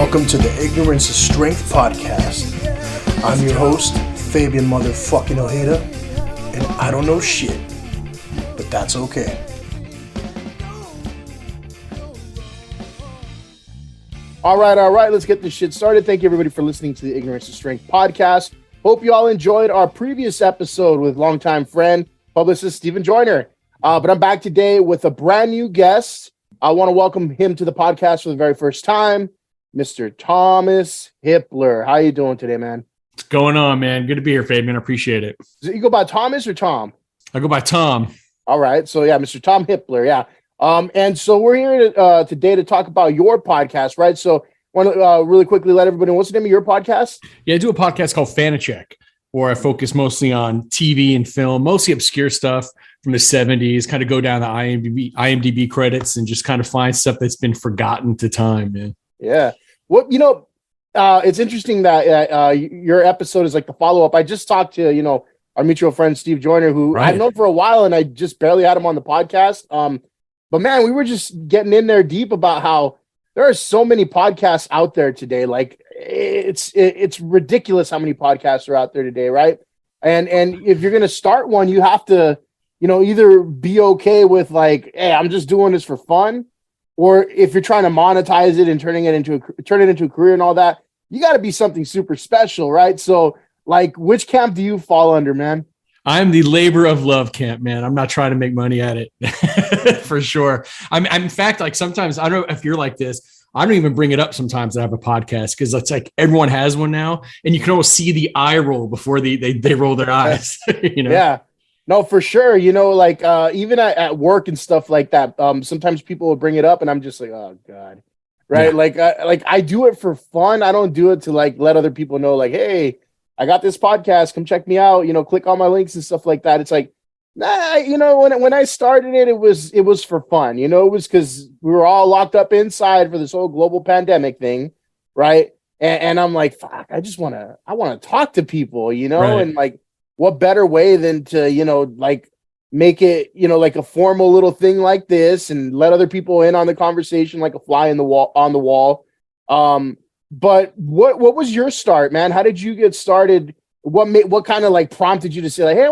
Welcome to the Ignorance is Strength podcast. I'm your host, Fabian motherfucking Ojeda, and I don't know shit, but that's okay. All right, let's get this shit started. Thank you everybody for listening to the Ignorance is Strength podcast. Hope you all enjoyed our previous episode with longtime friend, publicist Stephen Joyner. But I'm back today with a brand new guest. I want to welcome him to the podcast for the very first time, Mr. Thomas Hippler. How you doing today, man? What's going on, man? Good to be here, Fabian. I appreciate it. You go by Thomas or Tom? I go by Tom. All right. So, yeah, Mr. Tom Hippler, yeah. And so we're here today to talk about your podcast, right? So I want to really quickly let everybody know, what's the name of your podcast? Yeah, I do a podcast called Fanacek, where I focus mostly on TV and film, mostly obscure stuff from the 70s, kind of go down the IMDb credits and just kind of find stuff that's been forgotten to time, man. Yeah. Well, it's interesting that your episode is like the follow-up. I just talked to, our mutual friend, Steve Joyner, who I've known for a while, and I just barely had him on the podcast. But man, we were just getting in there deep about how there are so many podcasts out there today. Like it's ridiculous how many podcasts are out there today, right? And if you're going to start one, you have to, either be okay with like, hey, I'm just doing this for fun, or if you're trying to monetize it and turn it into a career and all that, you got to be something super special, right? So, like, which camp do you fall under, man? I'm the labor of love camp, man. I'm not trying to make money at it for sure. I'm in fact, like sometimes, I don't know if you're like this, I don't even bring it up sometimes that I have a podcast because it's like everyone has one now and you can almost see the eye roll before they roll their eyes, Yeah, no, for sure. Even at work and stuff like that, sometimes people will bring it up and I'm just like, oh God. Right. Yeah. I do it for fun. I don't do it to like, let other people know like, hey, I got this podcast. Come check me out. Click on my links and stuff like that. It's like, nah, when I started it, it was for fun. It was because we were all locked up inside for this whole global pandemic thing, right? And I'm like, fuck, I want to talk to people, right. And like, what better way than to make it like a formal little thing like this and let other people in on the conversation like a fly on the wall. But what was your start, man? How did you get started? What kind of like prompted you to say like, hey, I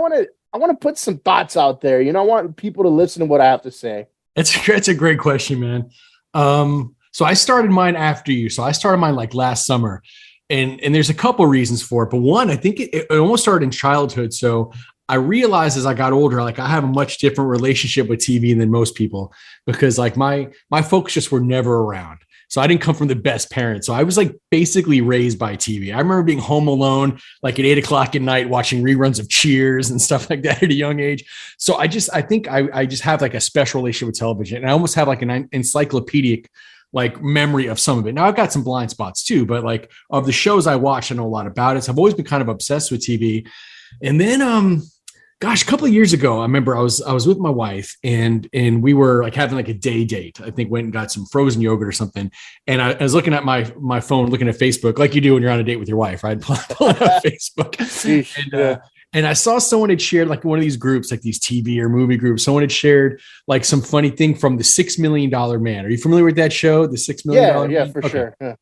want to put some thoughts out there. I want people to listen to what I have to say. It's a great question, man. So I started mine after you. So I started mine like last summer, and there's a couple reasons for it. But one, I think it almost started in childhood. So I realized as I got older, like I have a much different relationship with TV than most people because like my folks just were never around. So I didn't come from the best parents. So I was like basically raised by TV. I remember being home alone, like at 8:00 at night, watching reruns of Cheers and stuff like that at a young age. So I think I just have like a special relationship with television, and I almost have like an encyclopedic like memory of some of it. Now I've got some blind spots too, but like of the shows I watch, I know a lot about it. So I've always been kind of obsessed with TV. And then, a couple of years ago, I remember I was with my wife and we were like having like a day date. I think went and got some frozen yogurt or something. And I was looking at my phone, looking at Facebook, like you do when you're on a date with your wife, right? Pulling up Facebook. And I saw someone had shared like one of these groups, like these TV or movie groups. Someone had shared like some funny thing from the $6 Million Man. Are you familiar with that show? The $6 Million Man? Yeah, for sure. Yeah.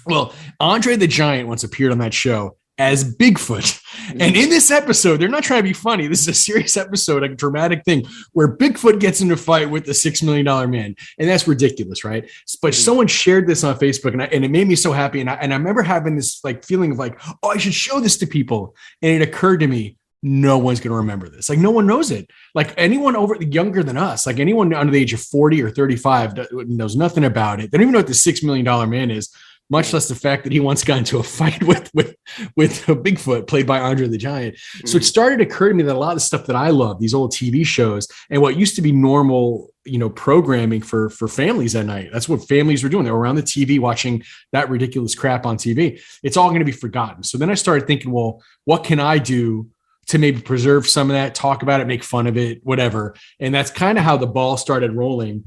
Well, Andre the Giant once appeared on that show as Bigfoot. And in this episode, they're not trying to be funny. This is a serious episode, like a dramatic thing where Bigfoot gets into a fight with the $6 Million Man. And that's ridiculous, right? But someone shared this on Facebook and it made me so happy. And I remember having this like feeling of like, oh, I should show this to people. And it occurred to me, no one's going to remember this. Like no one knows it. Like anyone younger than us, like anyone under the age of 40 or 35 knows nothing about it. They don't even know what the $6 Million Man is, much less the fact that he once got into a fight with a Bigfoot played by Andre the Giant. So it started to occur to me that a lot of the stuff that I love, these old TV shows and what used to be normal, programming for families at night. That's what families were doing. They were around the TV watching that ridiculous crap on TV. It's all going to be forgotten. So then I started thinking, well, what can I do to maybe preserve some of that, talk about it, make fun of it, whatever. And that's kind of how the ball started rolling.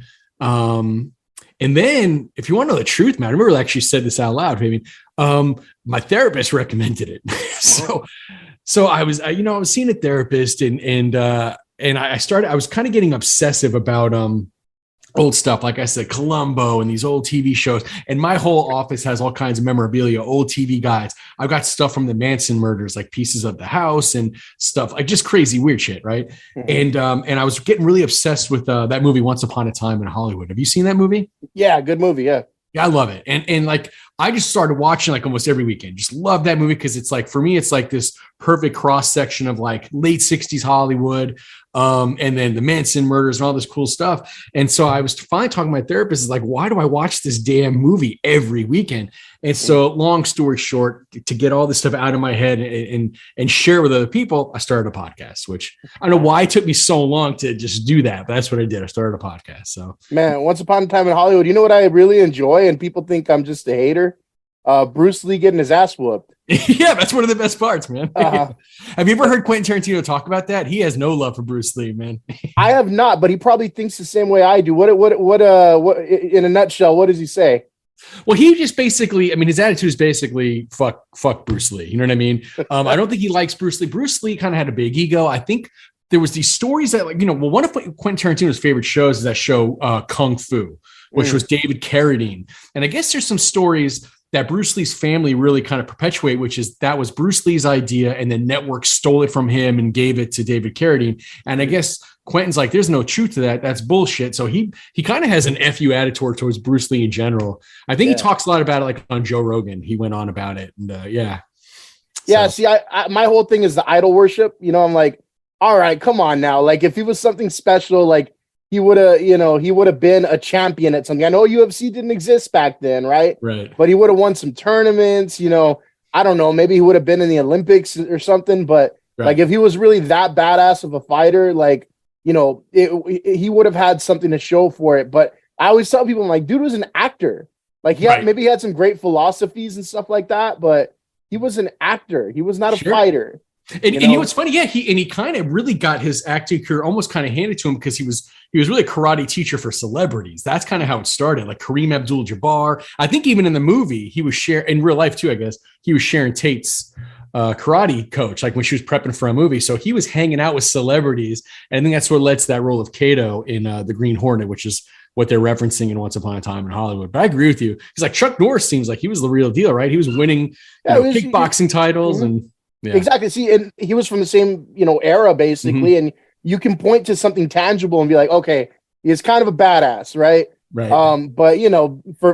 And then if you want to know the truth, man, I remember I actually said this out loud, maybe, my therapist recommended it. So I was seeing a therapist and I was kind of getting obsessive about, old stuff, like I said, Columbo and these old TV shows. And my whole office has all kinds of memorabilia, old TV guides. I've got stuff from the Manson murders, like pieces of the house and stuff, like just crazy weird shit, right? Mm-hmm. And I was getting really obsessed with that movie Once Upon a Time in Hollywood. Have you seen that movie? Yeah, good movie. Yeah. Yeah, I love it. And like I just started watching like almost every weekend. Just love that movie because it's like, for me, it's like this perfect cross section of like late 60s Hollywood, and then the Manson murders and all this cool stuff. And so I was finally talking to my therapist, is like, why do I watch this damn movie every weekend? And so, long story short, to get all this stuff out of my head and share with other people, I started a podcast, which I don't know why it took me so long to just do that, but that's what I did. I started a podcast. So, man, Once Upon a Time in Hollywood, you know what I really enjoy, and people think I'm just a hater? Bruce Lee getting his ass whooped. Yeah, that's one of the best parts, man. Have you ever heard Quentin Tarantino talk about that? He has no love for Bruce Lee, man. I have not, but he probably thinks the same way I do. What in a nutshell, what does he say? Well, he just basically, I mean, his attitude is basically fuck Bruce Lee. You know what I mean? I don't think he likes Bruce Lee. Bruce Lee kind of had a big ego. I think there was these stories that, like, one of Quentin Tarantino's favorite shows is that show Kung Fu, which was David Carradine. And I guess there's some stories that Bruce Lee's family really kind of perpetuate, which is that was Bruce Lee's idea, and then network stole it from him and gave it to David Carradine. And I guess Quentin's like, there's no truth to that. That's bullshit. So he kind of has an FU attitude towards Bruce Lee in general. I think he talks a lot about it, like on Joe Rogan. He went on about it. And yeah. So. See, I my whole thing is the idol worship. I'm like, all right, come on now. Like, if he was something special, like, he would have been a champion at something. I know UFC didn't exist back then, right? Right. But he would have won some tournaments, I don't know, maybe he would have been in the Olympics or something, but like, if he was really that badass of a fighter, like, he would have had something to show for it. But I always tell people, I'm like, dude was an actor. Like, maybe he had some great philosophies and stuff like that, but he was an actor. He was not a fighter. And you know what's funny? Yeah, he kind of really got his acting career almost kind of handed to him because he was really a karate teacher for celebrities. That's kind of how it started. Like Kareem Abdul-Jabbar. I think even in the movie, he was in real life too, I guess, he was Sharon Tate's karate coach, like when she was prepping for a movie. So he was hanging out with celebrities. And I think that's what led to that role of Kato in The Green Hornet, which is what they're referencing in Once Upon a Time in Hollywood. But I agree with you. Because like Chuck Norris seems like he was the real deal, right? He was winning kickboxing titles and yeah. Exactly. See, and he was from the same, era basically, and you can point to something tangible and be like, okay, he's kind of a badass, right? Right. But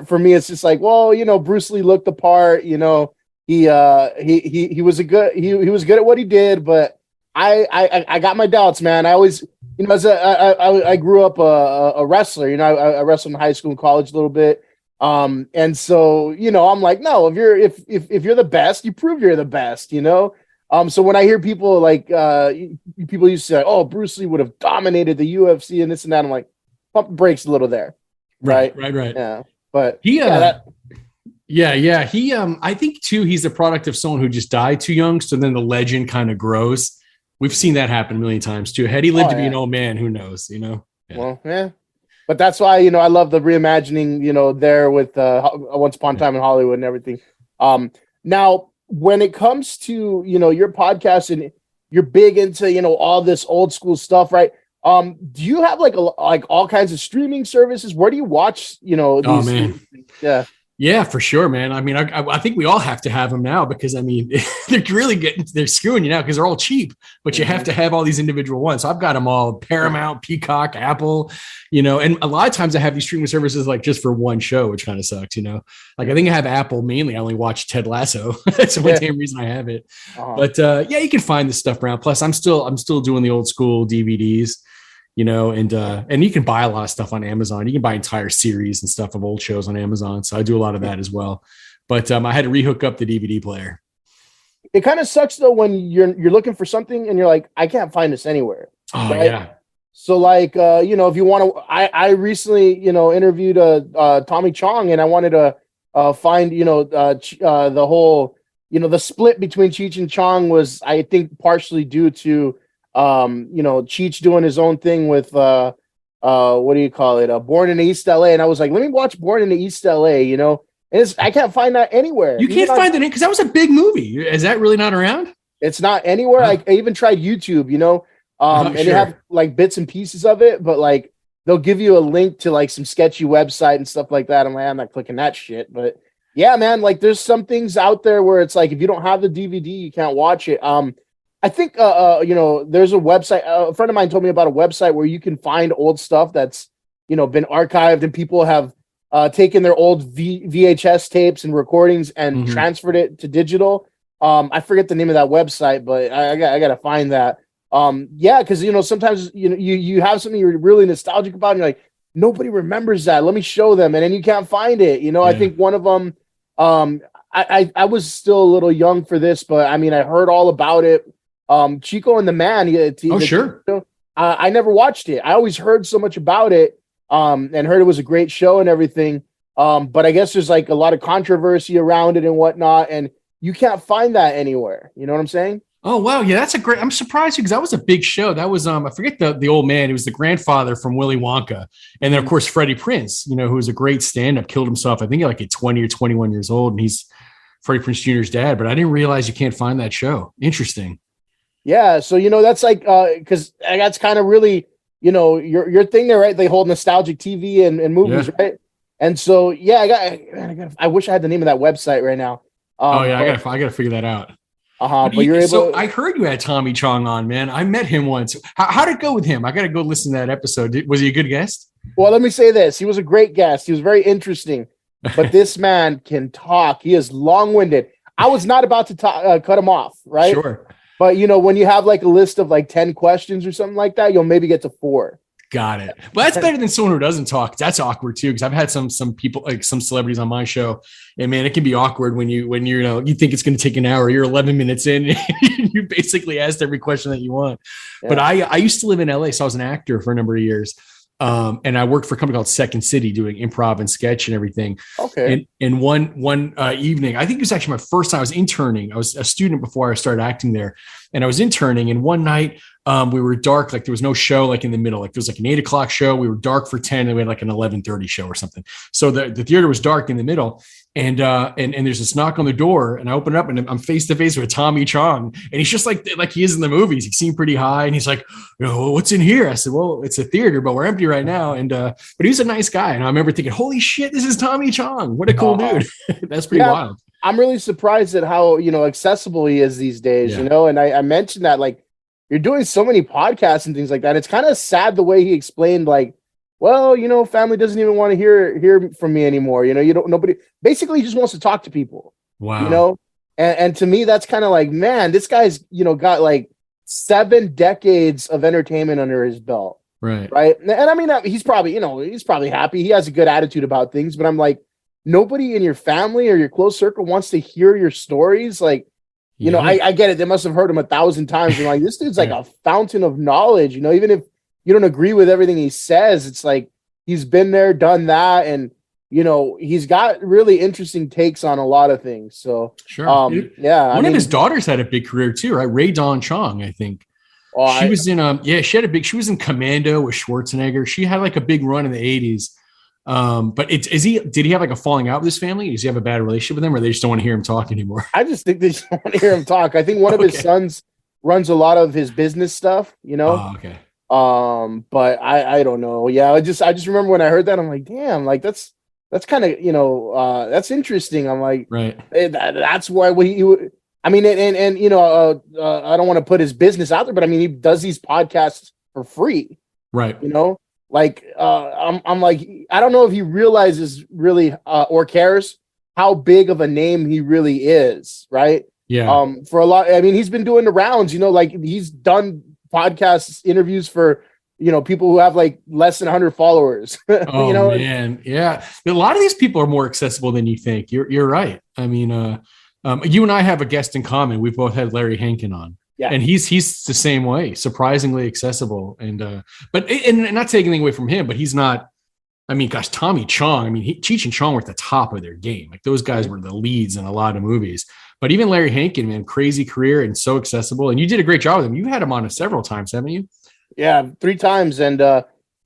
for me, it's just like, well, Bruce Lee looked the part. He was he was good at what he did, but I got my doubts, man. I always, I grew up a wrestler. I wrestled in high school and college a little bit. And so, I'm like, no, if you're the best, you prove you're the best, So when I hear people like, people used to say, oh, Bruce Lee would have dominated the UFC and this and that, I'm like, pump the brakes a little there. Right. Yeah. But he, I think too, he's a product of someone who just died too young. So then the legend kind of grows. We've seen that happen a million times too. Had he lived to be an old man, who knows, Yeah. Well, yeah. But that's why, I love the reimagining, there with Once Upon a Time in Hollywood and everything. Now, when it comes to, your podcast and you're big into, all this old school stuff, right? Do you have like all kinds of streaming services? Where do you watch, these? Oh, man. Yeah. Yeah, for sure, man. I mean, I think we all have to have them now because, I mean, they're screwing you now because they're all cheap, but you have to have all these individual ones. So I've got them all: Paramount, Peacock, Apple, and a lot of times I have these streaming services like just for one show, which kind of sucks, Like I think I have Apple mainly. I only watch Ted Lasso. That's the one damn reason I have it. But you can find this stuff around. Plus, I'm still doing the old school DVDs. And you can buy a lot of stuff on Amazon. You can buy entire series and stuff of old shows on Amazon. So I do a lot of that as well. But I had to rehook up the DVD player. It kind of sucks though when you're looking for something and you're like, I can't find this anywhere. Oh right? Yeah. So like, if you want to, I recently, interviewed Tommy Chong, and I wanted to find, the whole, the split between Cheech and Chong was, I think, partially due to Cheech doing his own thing with what do you call it? Born in East LA. And I was like, let me watch Born in East LA, and I can't find that anywhere. You can't find it because that was a big movie. Is that really not around? It's not anywhere. I even tried YouTube, and they have like bits and pieces of it, but like they'll give you a link to like some sketchy website and stuff like that. I'm like, I'm not clicking that shit. But yeah, man, like there's some things out there where it's like if you don't have the DVD, you can't watch it. I think there's a website. A friend of mine told me about a website where you can find old stuff that's been archived, and people have taken their old VHS tapes and recordings and transferred it to digital. I forget the name of that website, but I got to find that. Yeah, because sometimes you have something you're really nostalgic about, and you're like, nobody remembers that. Let me show them, and then you can't find it. I think one of them. I was still a little young for this, but I mean, I heard all about it. Chico and the Man. Sure. I never watched it. I always heard so much about it, and heard it was a great show and everything. But I guess there's like a lot of controversy around it and whatnot, and you can't find that anywhere. You know what I'm saying? Oh, wow. Yeah, that's a great. I'm surprised because that was a big show. That was I forget the old man. He was the grandfather from Willy Wonka, and then of course Freddie Prinze, who was a great stand-up, killed himself. I think like at 20 or 21 years old, and he's Freddie Prinze Jr.'s dad. But I didn't realize you can't find that show. Interesting. Yeah, so that's like because that's kind of really your thing there, right? They hold nostalgic TV and movies, right? And so I wish I had the name of that website right now. I gotta figure that out. But you're able. So I heard you had Tommy Chong on, man. I met him once. How did it go with him? I got to go listen to that episode. Was he a good guest? Well, let me say this: he was a great guest. He was very interesting. But this man can talk. He is long-winded. I was not about to cut him off, right? Sure. But when you have like a list of like 10 questions or something like that, you'll maybe get to 4. Got it. Well, that's better than someone who doesn't talk. That's awkward too, because I've had some people, like some celebrities on my show, and man, it can be awkward when you you think it's going to take an hour. You're 11 minutes in, and you basically asked every question that you want. Yeah. But I used to live in LA, so I was an actor for a number of years. And I worked for a company called Second City doing improv and sketch and everything. Okay. And one evening, I think it was actually my first time I was interning. I was a student before I started acting there, and I was interning. And one night we were dark, like there was no show like in the middle, like there was like an 8 o'clock show. We were dark for 10 and we had like an 11:30 show or something. So the theater was dark in the middle. And there's this knock on the door, and I open it up, and I'm face to face with Tommy Chong, and he's just like he is in the movies. He seemed pretty high, and he's like, "What's in here?" I said, "Well, it's a theater, but we're empty right now." And but he was a nice guy, and I remember thinking, "Holy shit, this is Tommy Chong! What a cool dude!" That's pretty wild. I'm really surprised at how accessible he is these days. And I mentioned that like you're doing so many podcasts and things like that. It's kind of sad the way he explained like. Well, family doesn't even want to hear from me anymore. Nobody basically just wants to talk to people. Wow. And to me, that's kind of like, man, this guy's, got like 7 decades of entertainment under his belt. Right. Right. And I mean, he's probably happy. He has a good attitude about things, but I'm like, nobody in your family or your close circle wants to hear your stories. Like, I get it. They must have heard him 1,000 times. And like, this dude's like a fountain of knowledge, even if you don't agree with everything he says, it's like he's been there, done that, and he's got really interesting takes on a lot of things. So sure, one of his daughters had a big career too, right? Ray Dawn Chong, I think. She was in she was in Commando with Schwarzenegger. She had like a big run in the 80s. But did he have like a falling out with his family? Does he have a bad relationship with them, or they just don't want to hear him talk anymore? I just think they just don't want to hear him talk. I think one of his sons runs a lot of his business stuff, Oh, okay. But I don't know. Yeah, I just remember when I heard that, I'm like, damn, like that's kind of that's interesting. I'm like, right. That's why I mean, and I don't want to put his business out there, but I mean, he does these podcasts for free, right? Like I'm like, I don't know if he realizes really or cares how big of a name he really is, right? Yeah. For a lot, I mean, he's been doing the rounds. Like he's done podcasts, interviews for people who have like less than 100 followers. Oh man, yeah. A lot of these people are more accessible than you think. You're right. I mean, you and I have a guest in common. We've both had Larry Hankin on, and he's the same way, surprisingly accessible. And but not taking anything away from him, but he's not. I mean, gosh, Tommy Chong. I mean, Cheech and Chong were at the top of their game. Like those guys were the leads in a lot of movies. But even Larry Hankin, man, crazy career and so accessible. And you did a great job with him. You had him on several times, haven't you? Yeah, 3 times. And,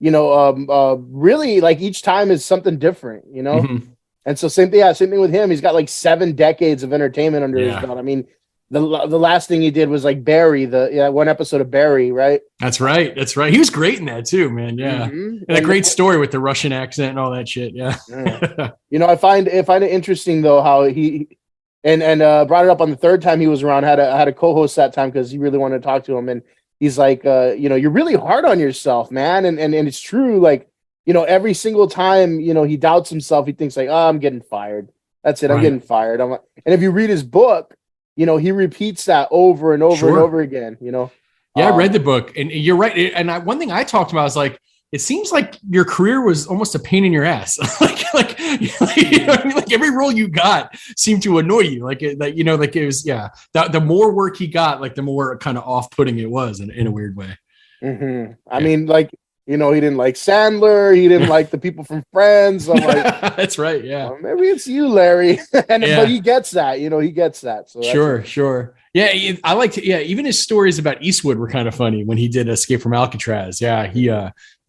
really like each time is something different, Mm-hmm. And so same thing with him. He's got like 7 decades of entertainment under his belt. I mean, the last thing he did was like Barry, one episode of Barry, right? That's right. That's right. He was great in that too, man. Yeah. Mm-hmm. And a great story with the Russian accent and all that shit. Yeah. You know, I find it interesting though how he brought it up on the third time he was around. Had a co-host that time because he really wanted to talk to him, and he's like, you know, you're really hard on yourself, man, and it's true. Like, you know, every single time, you know, he doubts himself, he thinks like, oh, I'm getting fired. That's it. I'm getting fired. And if you read his book, you know, he repeats that over and over and over again, you know? Yeah, I read the book, and you're right. And one thing I talked about is like, it seems like your career was almost a pain in your ass. like, you know what I mean? Like every role you got seemed to annoy you. Like you know, like it was, the more work he got, like the more kind of off-putting it was in a weird way. Mm-hmm. I mean, like, you know, he didn't like Sandler. He didn't like the people from Friends. I'm like, that's right. Yeah. Well, maybe it's you, Larry. But he gets that, you know, he gets that. So sure. Yeah. I liked it. Yeah. Even his stories about Eastwood were kind of funny when he did Escape from Alcatraz. Yeah.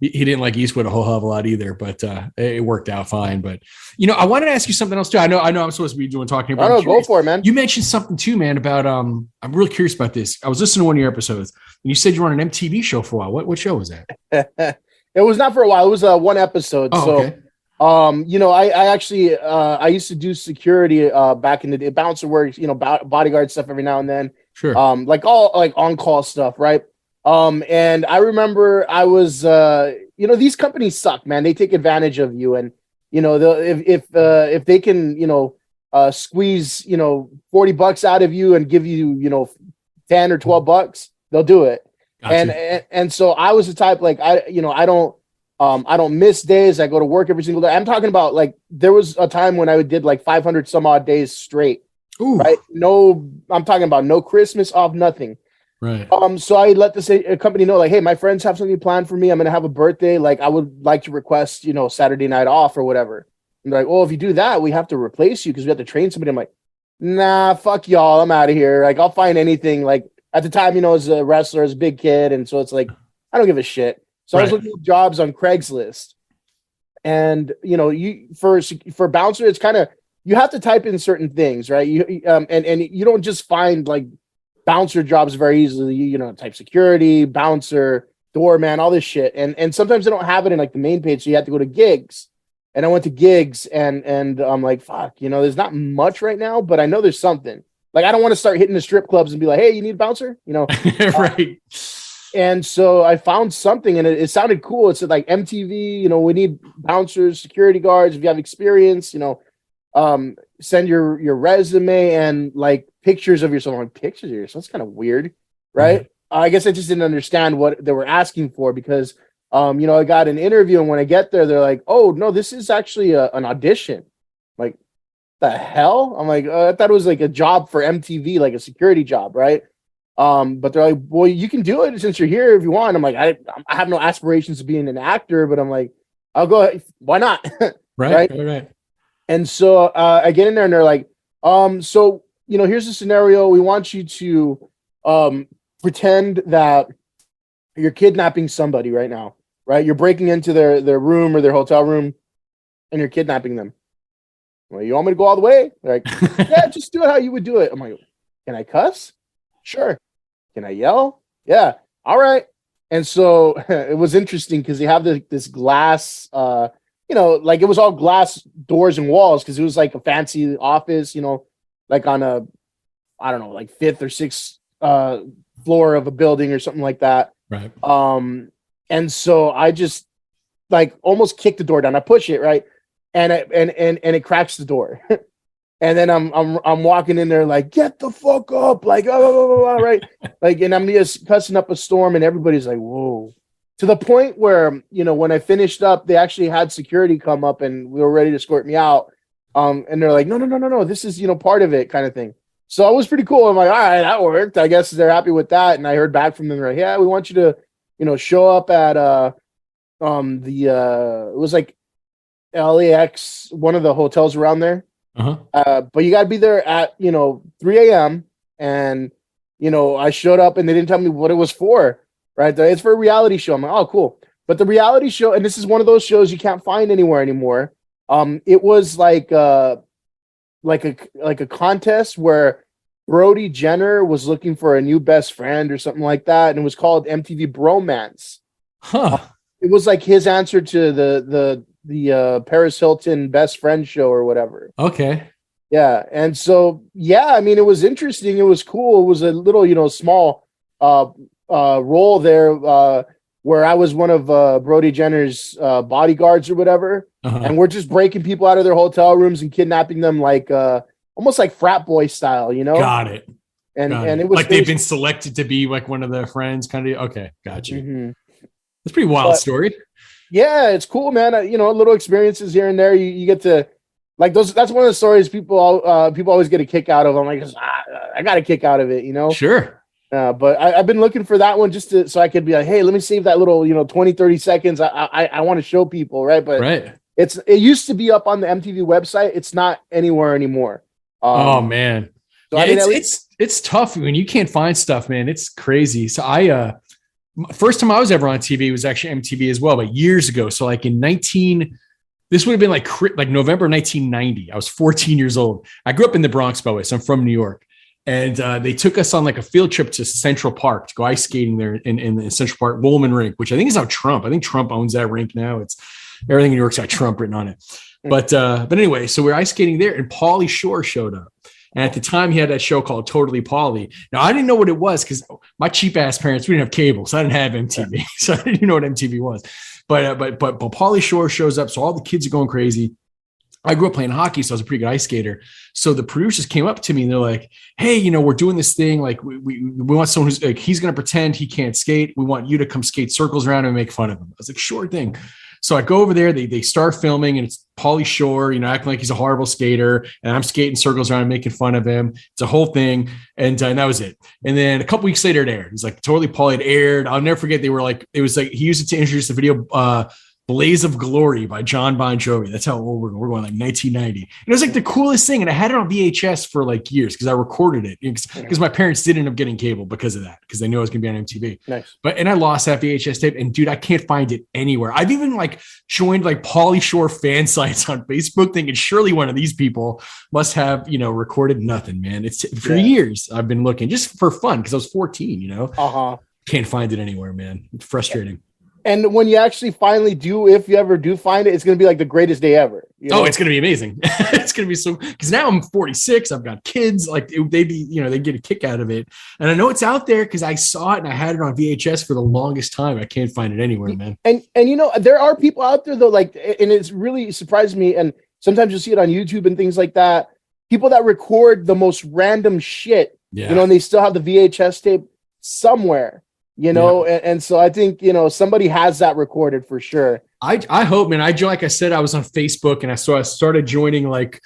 He didn't like Eastwood a whole hell of a lot either, but it worked out fine. But, you know, I wanted to ask you something else too. I know I'm supposed to be talking about. Oh, go for it, man. You mentioned something too, man, about, I'm really curious about this. I was listening to one of your episodes and you said you were on an MTV show for a while. What show was that? It was not for a while. It was one episode. Oh, so, okay. you know, I actually, I used to do security back in the day, bouncer work, you know, bodyguard stuff every now and then. Sure. Like all like on-call stuff, right? And I remember I was, you know, these companies suck, man. They take advantage of you, and you know, if they can, you know, squeeze, you know, $40 out of you and give you, you know, 10 or 12 bucks, they'll do it. Gotcha. And so I was the type, like, I don't miss days. I go to work every single day. I'm talking about like there was a time when I did like 500 some odd days straight. Ooh. Right? No, I'm talking about no Christmas off, nothing. Right. So I let the company know, like, hey, my friends have something planned for me. I'm gonna have a birthday. Like, I would like to request, you know, Saturday night off or whatever. And they're like, well, if you do that, we have to replace you because we have to train somebody. I'm like, nah, fuck y'all. I'm out of here. Like, I'll find anything. Like at the time, you know, as a wrestler, as a big kid, and so it's like I don't give a shit. So I was looking at jobs on Craigslist, and you know, for bouncer, it's kind of you have to type in certain things, right? And you don't just find like bouncer jobs very easily. You know, type security, bouncer, doorman, all this shit, and sometimes they don't have it in like the main page, so you have to go to gigs. And I went to gigs, and I'm like, fuck, you know, there's not much right now, but I know there's something. Like, I don't want to start hitting the strip clubs and be like, hey, you need a bouncer, you know? Right. And so I found something, and it sounded cool. It said like MTV, you know, we need bouncers, security guards. If you have experience, you know, send your resume and like pictures of yourself. Like, pictures of yourself. That's kind of weird, right? Mm-hmm. I guess I just didn't understand what they were asking for because, you know, I got an interview, and when I get there, they're like, oh, no, this is actually an audition. Like, the hell? I'm like, I thought it was like a job for MTV, like a security job, right? But they're like, well, you can do it since you're here if you want. I'm like, I have no aspirations of being an actor, but I'm like, I'll go ahead. Why not? Right. And so I get in there, and they're like, so, you know, here's the scenario. We want you to pretend that you're kidnapping somebody right now, right? You're breaking into their room or their hotel room, and you're kidnapping them. Well, you want me to go all the way? They're like, yeah, just do it how you would do it. I'm like, can I cuss? Sure. Can I yell? Yeah. All right. And so it was interesting because they have this glass, you know, like it was all glass doors and walls because it was like a fancy office, you know, like on a, I don't know, like 5th or 6th floor of a building or something like that. Right. And so I just like almost kicked the door down. I push it, right? And it cracks the door. And then I'm walking in there like, get the fuck up, like, right? Like, and I'm just cussing up a storm, and everybody's like, whoa. To the point where, you know, when I finished up, they actually had security come up, and we were ready to escort me out. And they're like, no, this is, you know, part of it kind of thing. So it was pretty cool. I'm like, all right, that worked. I guess they're happy with that. And I heard back from them, they're like, yeah, we want you to, you know, show up at it was like LAX, one of the hotels around there. But you got to be there at, you know, 3 a.m. And, you know, I showed up, and they didn't tell me what it was for, right? It's for a reality show. I'm like, oh, cool. But the reality show, and this is one of those shows you can't find anywhere anymore. It was like a contest where Brody Jenner was looking for a new best friend or something like that, and it was called MTV Bromance. Huh. It was like his answer to the Paris Hilton best friend show or whatever. Okay. Yeah, and so I mean, it was interesting. It was cool. It was a little, small role there where I was one of Brody Jenner's bodyguards or whatever, and we're just breaking people out of their hotel rooms and kidnapping them like almost like frat boy style, Got it. And it was like they've been selected to be like one of their friends, kind of. Okay, got you. Mm-hmm. That's a pretty wild story. Yeah, it's cool, man. Little experiences here and there. You get to like those. That's one of the stories people always get a kick out of. I'm like, I got a kick out of it, Sure. But I've been looking for that one just so I could be like, hey, let me save that little 20, 30 seconds. I want to show people, right? But it used to be up on the MTV website. It's not anywhere anymore. Oh man, so yeah, I mean, it's tough when you can't find stuff, man. It's crazy. So first time I was ever on TV was actually MTV as well, but years ago. So like this would have been like November 1990. I was 14 years old. I grew up in the Bronx, by the way, so I'm from New York. And they took us on like a field trip to Central Park to go ice skating there in the Central Park Woolman Rink, which I think is now Trump. I think Trump owns that rink now. It's everything in New York's got Trump written on it. But anyway, so we're ice skating there, and Pauly Shore showed up. And at the time, he had that show called Totally Pauly. Now, I didn't know what it was because my cheap ass parents, we didn't have cable, so I didn't have MTV. So I didn't even know what MTV was. But Pauly Shore shows up, so all the kids are going crazy. I grew up playing hockey, so I was a pretty good ice skater. So the producers came up to me and they're like, hey, we're doing this thing. Like we want someone who's like, he's going to pretend he can't skate. We want you to come skate circles around and make fun of him. I was like, sure thing. So I go over there, they start filming, and it's Pauly Shore, acting like he's a horrible skater, and I'm skating circles around and making fun of him. It's a whole thing. And that was it. And then a couple weeks later it aired. It was like Totally Pauly had aired. I'll never forget. They were like, it was like, he used it to introduce the video, Blaze of Glory by John Bon Jovi. That's how old we're going, like 1990. And it was like the coolest thing. And I had it on VHS for like years because I recorded it because my parents did end up getting cable because of that, because they knew I was going to be on MTV. Nice. And I lost that VHS tape. And dude, I can't find it anywhere. I've even like joined like Pauly Shore fan sites on Facebook thinking surely one of these people must have, recorded nothing, man. It's for years I've been looking just for fun because I was 14, Can't find it anywhere, man. It's frustrating. And when you actually finally do, if you ever do find it, it's going to be like the greatest day ever. Oh, it's going to be amazing. It's going to be so, because now I'm 46. I've got kids. Like they'd be, they get a kick out of it. And I know it's out there because I saw it and I had it on VHS for the longest time. I can't find it anywhere, man. And there are people out there though, like, and it's really surprised me. And sometimes you'll see it on YouTube and things like that. People that record the most random shit, and they still have the VHS tape somewhere. And so I think, somebody has that recorded for sure. I hope, man. Like I said, I was on Facebook and I started joining like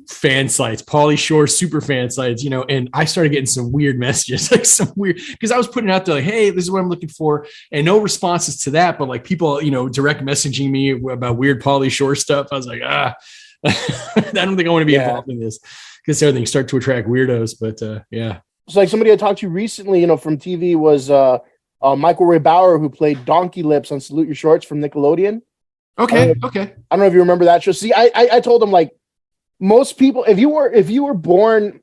fan sites, Pauly Shore super fan sites, and I started getting some weird messages, like some weird, because I was putting out there like, hey, this is what I'm looking for. And no responses to that, but like people, direct messaging me about weird Pauly Shore stuff. I was like, I don't think I want to be involved in this because everything start to attract weirdos. But yeah. So like somebody I talked to recently, from TV was Michael Ray Bauer, who played Donkey Lips on Salute Your Shorts from Nickelodeon. Okay. I don't know if you remember that show. See, I told him like most people, if you were born,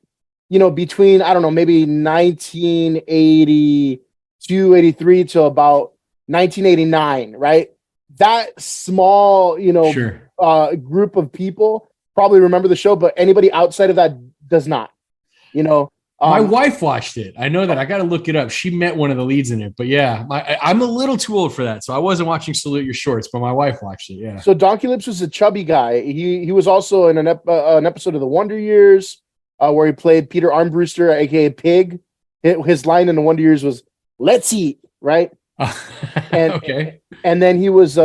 between, I don't know, maybe 1982, 83 to about 1989, right? That small, group of people probably remember the show, but anybody outside of that does not, My wife watched it. I know that. I got to look it up. She met one of the leads in it, but yeah, I'm a little too old for that. So I wasn't watching Salute Your Shorts, but my wife watched it. Yeah. So Donkey Lips was a chubby guy. He was also in an episode of The Wonder Years where he played Peter Armbruster, aka Pig. His line in The Wonder Years was "Let's eat," right? Okay. And then he was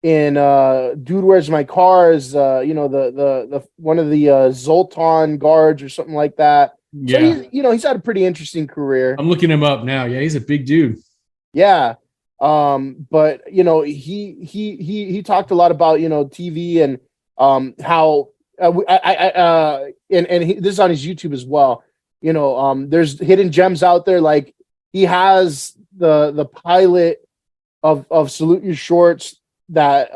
in Dude, Where's My Cars? The one of the Zoltan guards or something like that. Yeah. So he's had a pretty interesting career. I'm looking him up now. Yeah, he's a big dude. Yeah. But he talked a lot about, TV and how this is on his YouTube as well. There's hidden gems out there. Like he has the pilot of Salute Your Shorts that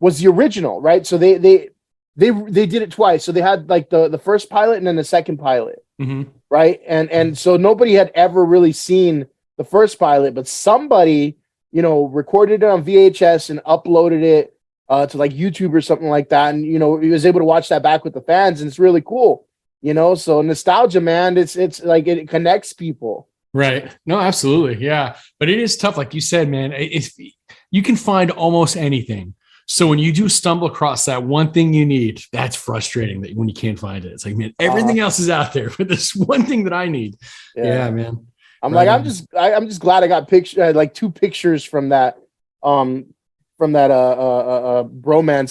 was the original, right? So they They did it twice. So they had like the first pilot and then the second pilot, Mm-hmm. right? And so nobody had ever really seen the first pilot, but somebody, recorded it on VHS and uploaded it to like YouTube or something like that, and he was able to watch that back with the fans, and it's really cool. So nostalgia, man, it's like it connects people. Right. No, absolutely. Yeah. But it is tough. Like you said, man, if you can find almost anything. So when you do stumble across that one thing you need, that's frustrating that when you can't find it. It's like, man, everything else is out there, but this one thing that I need. Yeah, man. I'm right like, I'm just glad I got like 2 pictures from that bromance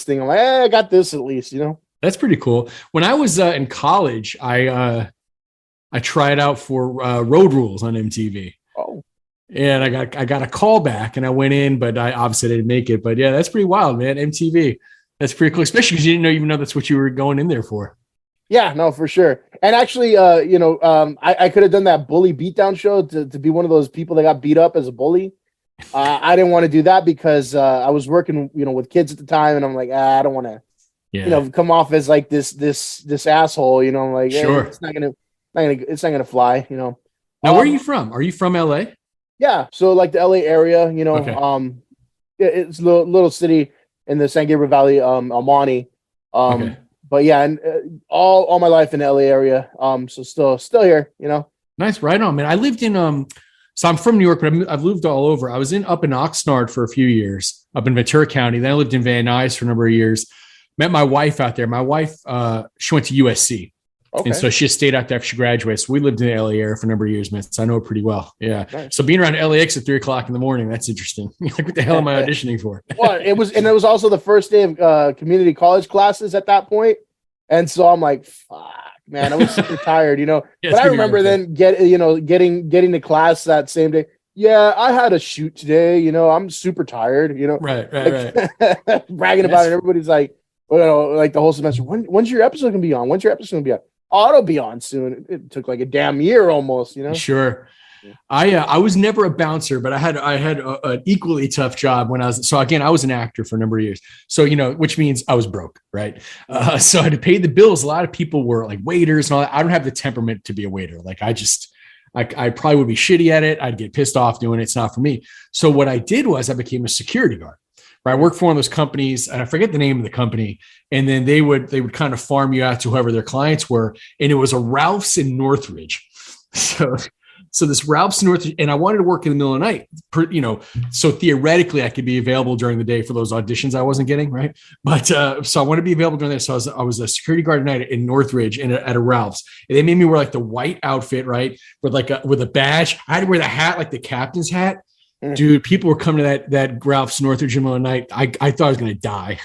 thing. I'm like, I got this at least, That's pretty cool. When I was in college, I tried out for Road Rules on MTV. Oh, and I got a call back, and I went in, but I obviously didn't make it. But yeah, that's pretty wild, man. MTV, that's pretty cool, especially because you didn't even know that's what you were going in there for. Yeah, no, for sure. And actually, I could have done that bully beatdown show to be one of those people that got beat up as a bully. I didn't want to do that because I was working, with kids at the time, and I'm like, I don't want to, come off as like this asshole. I'm like, sure, it's not gonna fly. Now, where are you from? Are you from LA? Yeah, so like the LA area, Okay. It's a little city in the San Gabriel Valley, Almani. Okay. But yeah, and all my life in the LA area. So still here, Nice, right on, man. I lived in so I'm from New York, but I've lived all over. I was up in Oxnard for a few years, up in Ventura County. Then I lived in Van Nuys for a number of years. Met my wife out there. My wife, she went to USC. Okay. And so she stayed out there after she graduated. So we lived in the LA area for a number of years, man. So I know it pretty well. Yeah. Nice. So being around LAX at 3:00 in the morning, that's interesting. Like, what the hell am I auditioning for? Well, it was also the first day of community college classes at that point. And so I'm like, fuck, man, I was super tired, Yeah, but I remember then getting to class that same day. Yeah, I had a shoot today, I'm super tired, Right. bragging about it. Everybody's like, like the whole semester, when's your episode gonna be on? When's your episode gonna be on? Oh, it'll be on soon. It took like a damn year almost, Sure. I was never a bouncer, but I had an equally tough job when I was an actor for a number of years. So, which means I was broke. Right. So I had to pay the bills. A lot of people were like waiters and all that. I don't have the temperament to be a waiter. Like I probably would be shitty at it. I'd get pissed off doing it. It's not for me. So what I did was I became a security guard. Right. I worked for one of those companies, and I forget the name of the company. And then they would kind of farm you out to whoever their clients were. And it was a Ralph's in Northridge. So this Ralph's Northridge, and I wanted to work in the middle of the night, so theoretically I could be available during the day for those auditions I wasn't getting. Right. But so I want to be available during the day. So I was a security guard at night in Northridge and at a Ralph's. And they made me wear like the white outfit, right. With a badge. I had to wear the hat, like the captain's hat. Dude, people were coming to that Ralph's Northridge in the middle of the night. I thought I was going to die.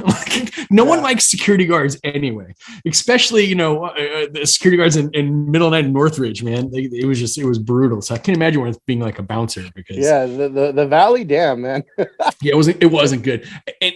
No one likes security guards anyway, especially, the security guards in middle of the night in Northridge, man. It was brutal. So I can't imagine when it's being like a bouncer because the Valley, damn, man. Yeah, it wasn't good.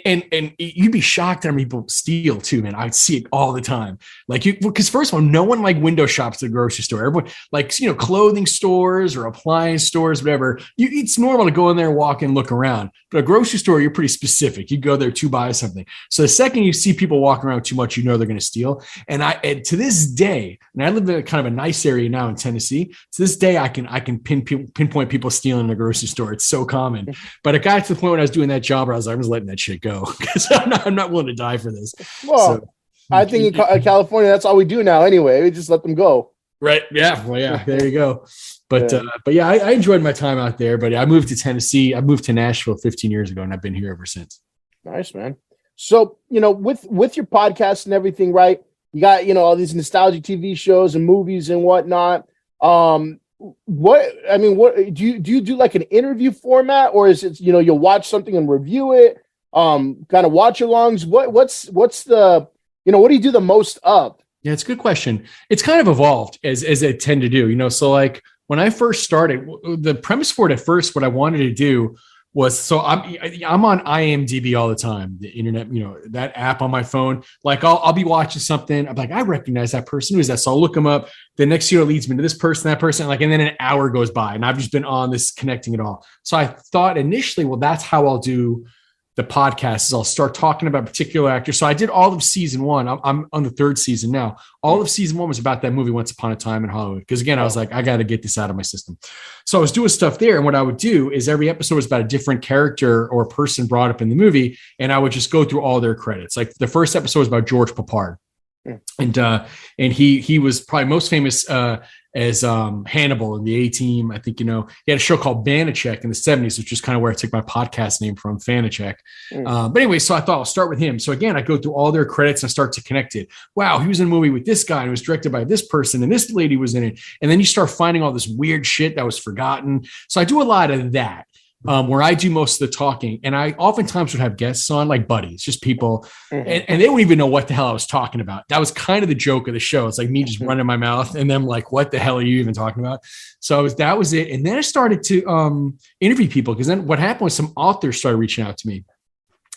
And you'd be shocked how many people steal too, man. I'd see it all the time. Like because first of all, no one like window shops at the grocery store. Everyone like, clothing stores or appliance stores, whatever. It's normal to go in there and walk and look around. But a grocery store, you're pretty specific. You go there to buy something. So the second you see people walking around too much, they're going to steal. And to this day, and I live in kind of a nice area now in Tennessee. To this day, I can pinpoint people stealing in the grocery store. It's so common. But it got to the point when I was doing that job where I was like, I'm just letting that shit go because I'm not willing to die for this. Well, so, I think in California, that's all we do now anyway. We just let them go. Right. Yeah. Well, yeah, there you go. But yeah, I enjoyed my time out there, but I moved to Tennessee. I moved to Nashville 15 years ago and I've been here ever since. Nice, man. So, with your podcast and everything, right? You got, all these nostalgic TV shows and movies and whatnot. What do you do like an interview format, or is it, you'll watch something and review it? Kind of watch alongs. What's the, what do you do the most of? Yeah, it's a good question. It's kind of evolved as they tend to do, so like when I first started, the premise for it at first, what I wanted to do was, so I'm on IMDb all the time, the internet, that app on my phone. Like I'll be watching something. I'm like, I recognize that person. Who is that? So I'll look them up. The next year it leads me to this person, that person. And then an hour goes by and I've just been on this connecting it all. So I thought initially, well, that's how I'll do the podcast is I'll start talking about particular actors. So I did all of season one. I'm on the third season now. All of season one was about that movie Once Upon a Time in Hollywood. Because again, I was like, I got to get this out of my system. So I was doing stuff there. And what I would do is every episode was about a different character or person brought up in the movie. And I would just go through all their credits. Like the first episode was about George Papard. And he was probably most famous as Hannibal in the A-Team. I think, he had a show called Fanacek in the 70s, which is kind of where I took my podcast name from, Fanacek. But anyway, so I thought I'll start with him. So again, I go through all their credits and I start to connect it. Wow, he was in a movie with this guy and it was directed by this person and this lady was in it. And then you start finding all this weird shit that was forgotten. So I do a lot of that. Where I do most of the talking, and I oftentimes would have guests on, like buddies, just people, and they wouldn't even know what the hell I was talking about. That was kind of the joke of the show. It's like me just running my mouth and them like, what the hell are you even talking about? So that was it. And then I started to interview people, because then what happened was some authors started reaching out to me.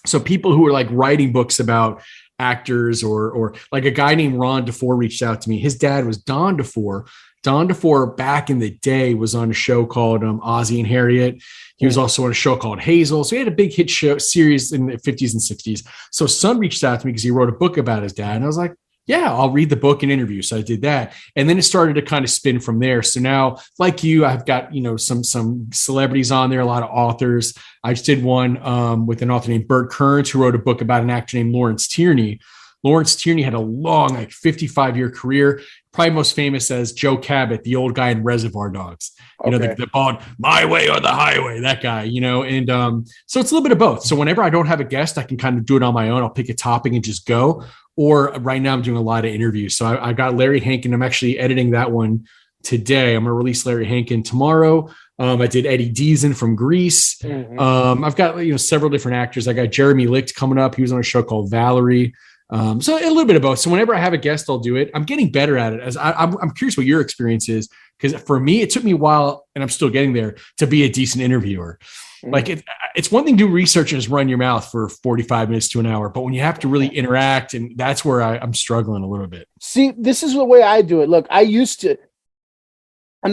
So people who were like writing books about actors, or like a guy named Ron DeFore reached out to me. His dad was Don DeFore. Don DeFore back in the day was on a show called Ozzie and Harriet. He was also on a show called Hazel. So he had a big hit show series in the 50s and 60s. So son reached out to me because he wrote a book about his dad. And I was like, yeah, I'll read the book and interview. So I did that. And then it started to kind of spin from there. So now, like you, I've got, some celebrities on there, a lot of authors. I just did one with an author named Bert Kearns, who wrote a book about an actor named Lawrence Tierney. Lawrence Tierney had a long, 55-year career, probably most famous as Joe Cabot, the old guy in Reservoir Dogs. The bald, my way or the highway, that guy, and so it's a little bit of both. So whenever I don't have a guest, I can kind of do it on my own. I'll pick a topic and just go. Or right now I'm doing a lot of interviews. So I got Larry Hankin. I'm actually editing that one today. I'm going to release Larry Hankin tomorrow. I did Eddie Deason from Grease. I've got, several different actors. I got Jeremy Licht coming up. He was on a show called Valerie. So a little bit of both. So whenever I have a guest, I'll do it. I'm getting better at it. As I'm curious what your experience is, because for me, it took me a while, and I'm still getting there, to be a decent interviewer. Like it's one thing to do research and just run your mouth for 45 minutes to an hour, but when you have to really interact, and that's where I'm struggling a little bit. See, this is the way I do it. Look, I'm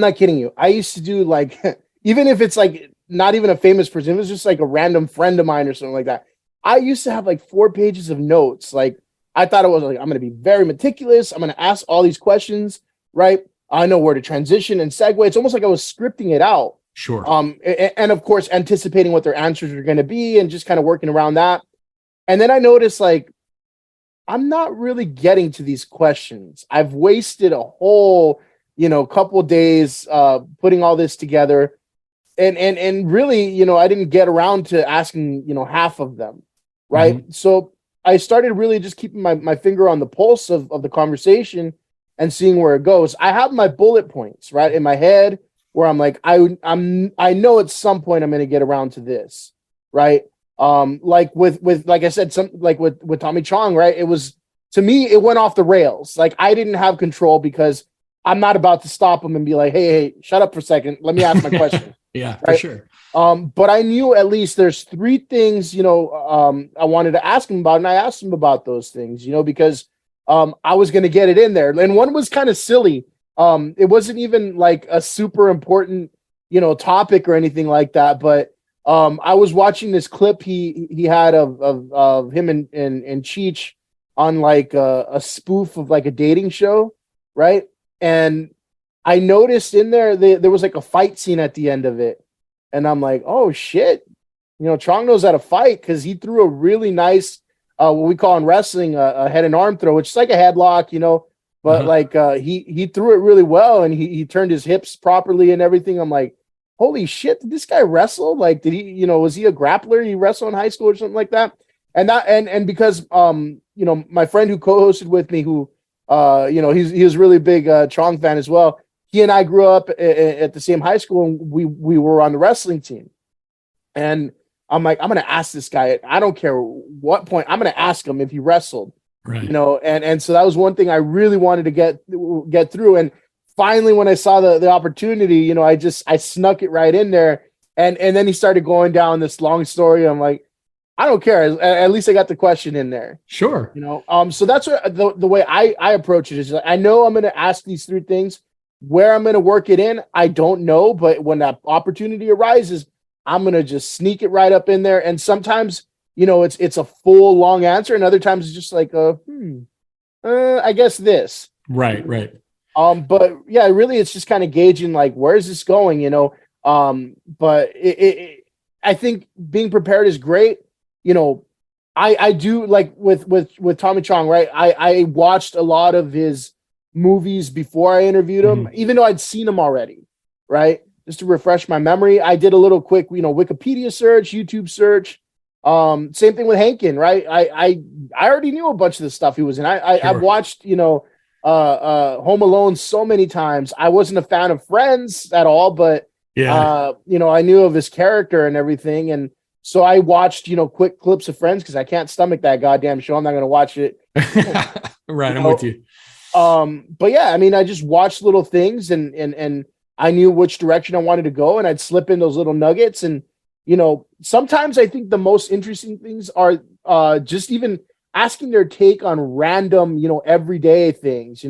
not kidding you. I used to do like, even if it's like not even a famous person, it was just like a random friend of mine or something like that. I used to have like 4 pages of notes. Like I thought it was like, I'm going to be very meticulous. I'm going to ask all these questions, right? I know where to transition and segue. It's almost like I was scripting it out. Sure. And of course, anticipating what their answers are going to be and just kind of working around that. And then I noticed like, I'm not really getting to these questions. I've wasted a whole, couple of days putting all this together. And really, I didn't get around to asking, half of them. Right. Mm-hmm. So I started really just keeping my finger on the pulse of the conversation and seeing where it goes. I have my bullet points right in my head where I'm like, I know at some point I'm going to get around to this. Right. Like with like I said, with Tommy Chong, right. It was, to me, it went off the rails. Like I didn't have control because I'm not about to stop him and be like, hey, shut up for a second. Let me ask my question. Yeah, right? For sure. But I knew at least there's 3 things, I wanted to ask him about, and I asked him about those things, because I was going to get it in there. And one was kind of silly. It wasn't even like a super important, topic or anything like that. But I was watching this clip he had of him and Cheech on like a spoof of like a dating show, right? And I noticed in there was like a fight scene at the end of it. And I'm like, oh shit. Chong knows how to fight, because he threw a really nice, what we call in wrestling, a head and arm throw, which is like a headlock, but like he threw it really well, and he turned his hips properly and everything. I'm like, holy shit, did this guy wrestle? Like, did he, was he a grappler? He wrestled in high school or something like that? And because, my friend who co-hosted with me, who, he was really big Chong fan as well. He and I grew up at the same high school, and we were on the wrestling team. And I'm like, I'm going to ask this guy, I don't care what point, I'm going to ask him if he wrestled, right. And so that was one thing I really wanted to get through. And finally, when I saw the opportunity, I snuck it right in there. And then he started going down this long story. I'm like, I don't care. At least I got the question in there. Sure. So that's what, the way I approach it is, I know I'm going to ask these 3 things. Where I'm going to work it in, I don't know. But when that opportunity arises, I'm going to just sneak it right up in there. And sometimes it's a full long answer, and other times it's just like I guess this. Right. But yeah, really, it's just kind of gauging like, where is this going, but I think being prepared is great. I do, like with Tommy Chong, right? I watched a lot of his movies before I interviewed him, even though I'd seen him already, right? Just to refresh my memory. I did a little quick, Wikipedia search, YouTube search. Same thing with Hankin, right? I already knew a bunch of the stuff he was in. I've watched, Home Alone so many times. I wasn't a fan of Friends at all, but I knew of his character and everything. And so I watched, quick clips of Friends because I can't stomach that goddamn show. I'm not going to watch it. Right. I'm with you. But yeah, I mean, I just watched little things and I knew which direction I wanted to go, and I'd slip in those little nuggets. And, sometimes I think the most interesting things are just even asking their take on random, everyday things,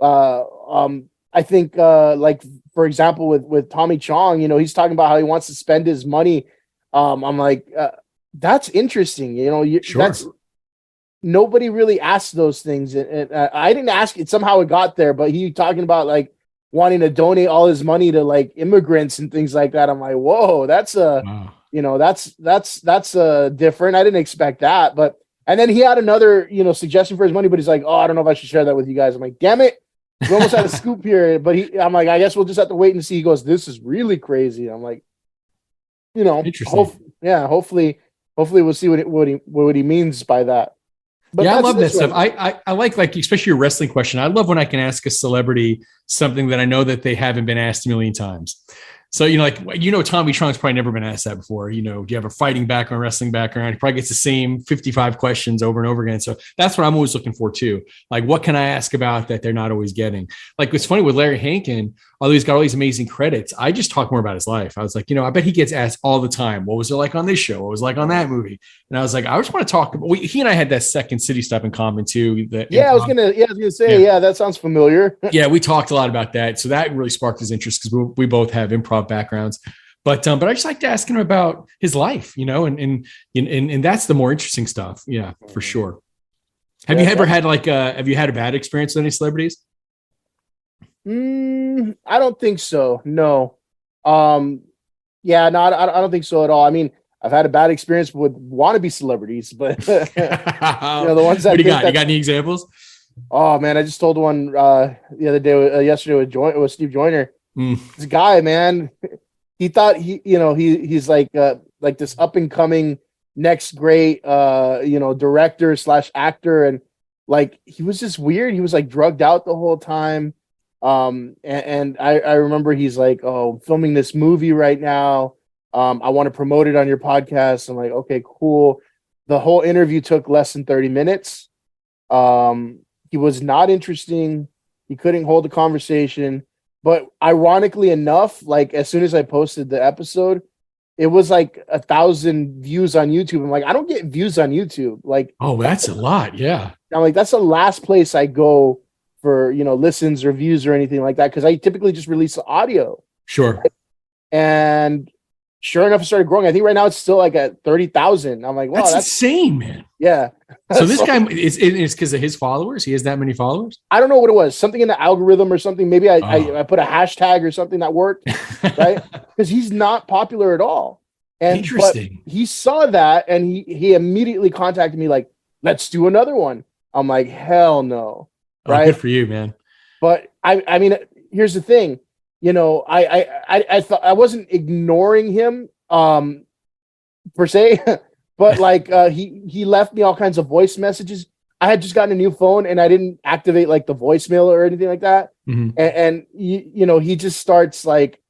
I think, like, for example, with Tommy Chong, he's talking about how he wants to spend his money. I'm like, that's interesting. Sure. That's, nobody really asked those things. And I didn't ask it. Somehow it got there, but he talking about like wanting to donate all his money to like immigrants and things like that. I'm like, whoa, that's Wow. that's different. I didn't expect that. But, and then he had another, suggestion for his money, but he's like, oh, I don't know if I should share that with you guys. I'm like, damn it. We almost had a scoop here, but I'm like, I guess we'll just have to wait and see. He goes, this is really crazy. I'm like, Interesting. hopefully we'll see what he means by that. But yeah, I love that stuff. I like especially your wrestling question. I love when I can ask a celebrity something that I know that they haven't been asked a million times. So, Tommy Chong's probably never been asked that before. Do you have a fighting background, wrestling background? He probably gets the same 55 questions over and over again. So that's what I'm always looking for too. Like, what can I ask about that they're not always getting? Like, it's funny with Larry Hankin, although he's got all these amazing credits, I just talk more about his life. I was like, I bet he gets asked all the time. What was it like on this show? What was it like on that movie? And I was like, I just want to talk about, he and I had that Second City stuff in common too. I was gonna say, that sounds familiar. Yeah, we talked a lot about that. So that really sparked his interest because we both have improv backgrounds. But I just like to ask him about his life, and that's the more interesting stuff. Yeah, for sure. Have you ever had have you had a bad experience with any celebrities? I don't think so. No. I don't think so at all. I mean, I've had a bad experience with wannabe celebrities, but the ones that you got any examples? Oh man, I just told one the other day, yesterday with Steve Joyner. This guy, man, he thought he's like this up and coming next great director / actor, and like he was just weird. He was like drugged out the whole time. And I remember he's like, oh, filming this movie right now. I want to promote it on your podcast. I'm like, okay, cool. The whole interview took less than 30 minutes. He was not interesting. He couldn't hold a conversation. But ironically enough, like as soon as I posted the episode, it was like 1,000 views on YouTube. I'm like, I don't get views on YouTube. Like, oh, that's a lot. Yeah. I'm like, that's the last place I go for, listens or views or anything like that. Cause I typically just release the audio. Sure. And sure enough, it started growing. I think right now it's still like at 30,000. I'm like, wow, that's insane, man. Yeah. So this guy is because of his followers. He has that many followers. I don't know what it was. Something in the algorithm or something. Maybe I put a hashtag or something that worked, right? Because he's not popular at all. And interesting. He saw that and he immediately contacted me like, let's do another one. I'm like, hell no. Right. Good for you, man. But I mean, here's the thing. I thought I wasn't ignoring him per se, but like he left me all kinds of voice messages. I had just gotten a new phone and I didn't activate like the voicemail or anything like that. Mm-hmm. And he just starts like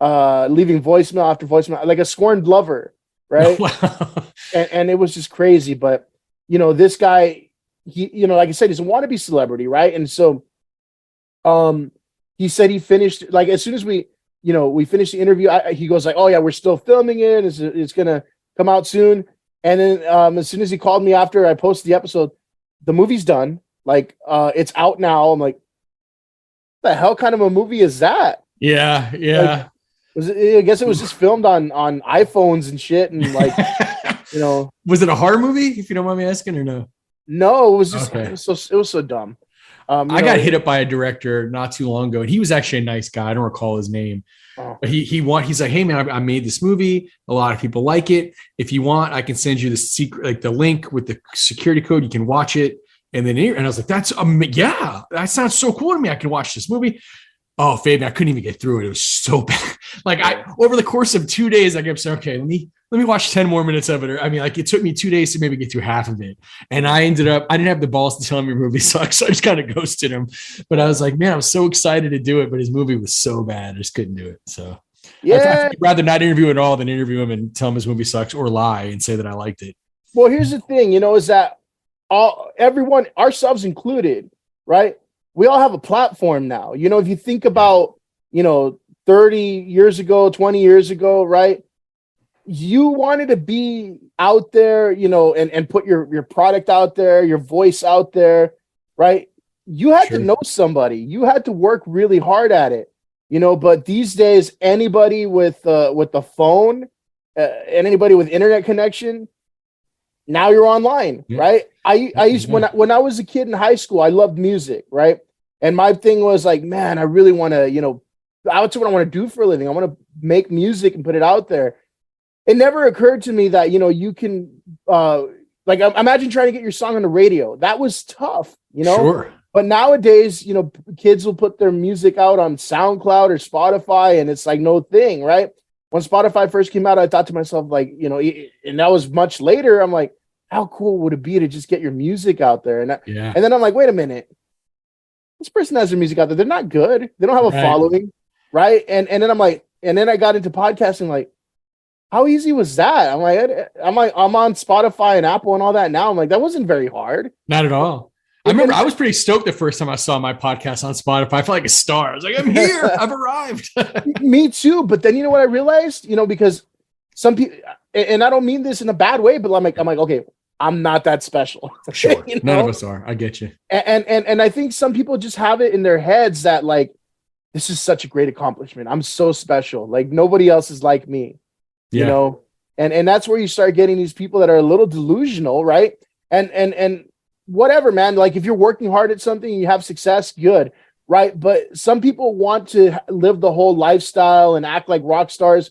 leaving voicemail after voicemail, like a scorned lover, right? and it was just crazy. But this guy, he like I said, he's a wannabe celebrity, right? And so he said he finished, like as soon as we finished the interview, he goes like, oh yeah, we're still filming it. It's gonna come out soon. And then as soon as he called me after I posted the episode, the movie's done. Like it's out now. I'm like, what the hell kind of a movie is that? Yeah. Like, I guess it was just filmed on iPhones and shit, and like You know, Was it a horror movie, if you don't mind me asking, or no? no, it was just Okay. it was so dumb. I got hit up by a director not too long ago, and he was actually a nice guy. I don't recall his name, Oh, but he's like, hey man, I made this movie. A lot of people like it. If you want, I can send you the secret, like the link with the security code. You can watch it. And then, and I was like, yeah, that sounds so cool to me. I can watch this movie. Oh, Fabian, I couldn't even get through it. It was so bad. Like over the course of 2 days, I kept saying, okay, let me watch 10 more minutes of it. Or, I mean, like it took me 2 days to maybe get through half of it. And I didn't have the balls to tell him your movie sucks. So I just kind of ghosted him. But I was like, man, I was so excited to do it, but his movie was so bad. I just couldn't do it. So yeah. I'd rather not interview at all than interview him and tell him his movie sucks or lie and say that I liked it. Well, here's the thing, is that everyone, ourselves included, right? We all have a platform now. If you think about, 30 years ago, 20 years ago, right? You wanted to be out there, and put your product out there, your voice out there, right? You had to know somebody. You had to work really hard at it, but these days, anybody with the phone and anybody with internet connection, now you're online, right? I used when I was a kid in high school, I loved music, right? And my thing was like, man, I really want to, that's what I want to do for a living. I want to make music and put it out there. It never occurred to me that, you can, like, imagine trying to get your song on the radio. That was tough, Sure. But nowadays, kids will put their music out on SoundCloud or Spotify, and it's like no thing, right? When Spotify first came out, I thought to myself, like, and that was much later. I'm like, how cool would it be to just get your music out there? And then I'm like, wait a minute. This person has their music out there. They're not good. They don't have a following, right? And then I'm like, and then I got into podcasting, like, how easy was that? I'm on Spotify and Apple and all that now. I'm like, that wasn't very hard. Not at all. I remember I was pretty stoked the first time I saw my podcast on Spotify. I felt like a star. I was like, I'm here. I've arrived. Me too. But then you know what I realized? Because some people, and I don't mean this in a bad way, but I'm like, okay, I'm not that special. Sure. None of us are. I get you. And I think some people just have it in their heads that, like, this is such a great accomplishment. I'm so special. Like, nobody else is like me. And that's where you start getting these people that are a little delusional, right? And whatever, man, like if you're working hard at something and you have success, good, right? But some people want to live the whole lifestyle and act like rock stars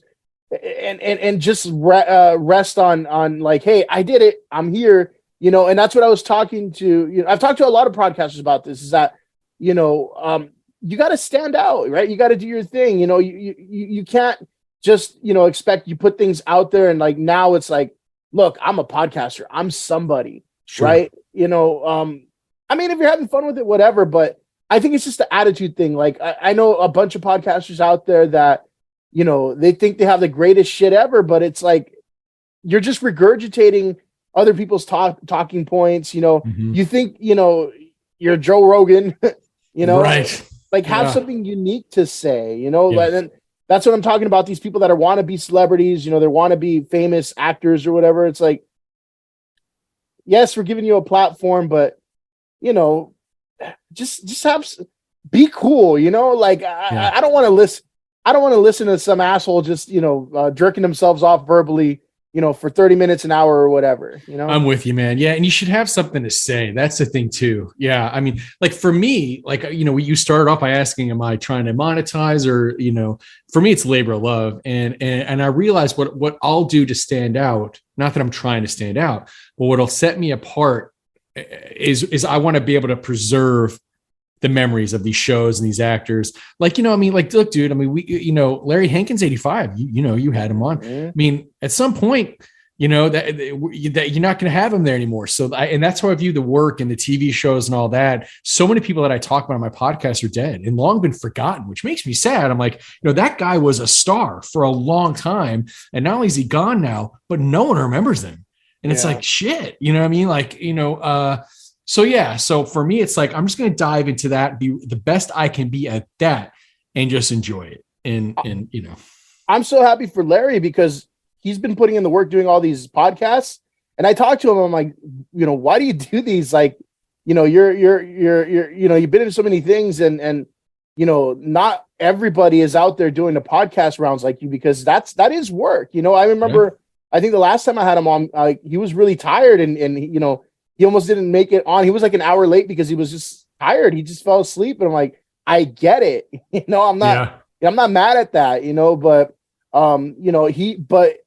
and just rest on like, hey, I did it, I'm here, and that's what I was talking to, I've talked to a lot of podcasters about this, is that, you got to stand out, right? You got to do your thing, you can't just, expect, you put things out there and like, now it's like, look, I'm a podcaster, I'm somebody, right? I mean, if you're having fun with it, whatever, but I think it's just the attitude thing. Like, I know a bunch of podcasters out there that, they think they have the greatest shit ever, but it's like, you're just regurgitating other people's talking points. You think, you're Joe Rogan, right. Like have something unique to say, and that's what I'm talking about. These people that are wannabe celebrities, they want to be famous actors or whatever. It's like, yes, we're giving you a platform, but just be cool, like I don't want to listen. I don't want to listen to some asshole just, jerking themselves off verbally, for 30 minutes, an hour or whatever, I'm with you, man. Yeah. And you should have something to say. That's the thing too. Yeah. I mean, like for me, like, you started off by asking, am I trying to monetize or, for me, it's labor of love. And I realize what I'll do to stand out, not that I'm trying to stand out, but what'll set me apart is I want to be able to preserve the memories of these shows and these actors. Like, like, look, dude, we, Larry Hankins, 85, you had him on. I mean, at some point, that you're not going to have him there anymore. So and that's how I view the work and the TV shows and all that. So many people that I talk about on my podcast are dead and long been forgotten, which makes me sad. I'm like, that guy was a star for a long time. And not only is he gone now, but no one remembers him. And it's like, shit, you know what I mean? Like, so for me, it's like, I'm just going to dive into that, be the best I can be at that and just enjoy it. And I'm so happy for Larry because he's been putting in the work, doing all these podcasts. And I talked to him, I'm like, why do you do these? Like, you're you've been in so many things and not everybody is out there doing the podcast rounds like you, because that is work. I remember I think the last time I had him on, he was really tired and he almost didn't make it on. He was like an hour late because he was just tired. He just fell asleep. And I'm like, I get it. I'm not mad at that, but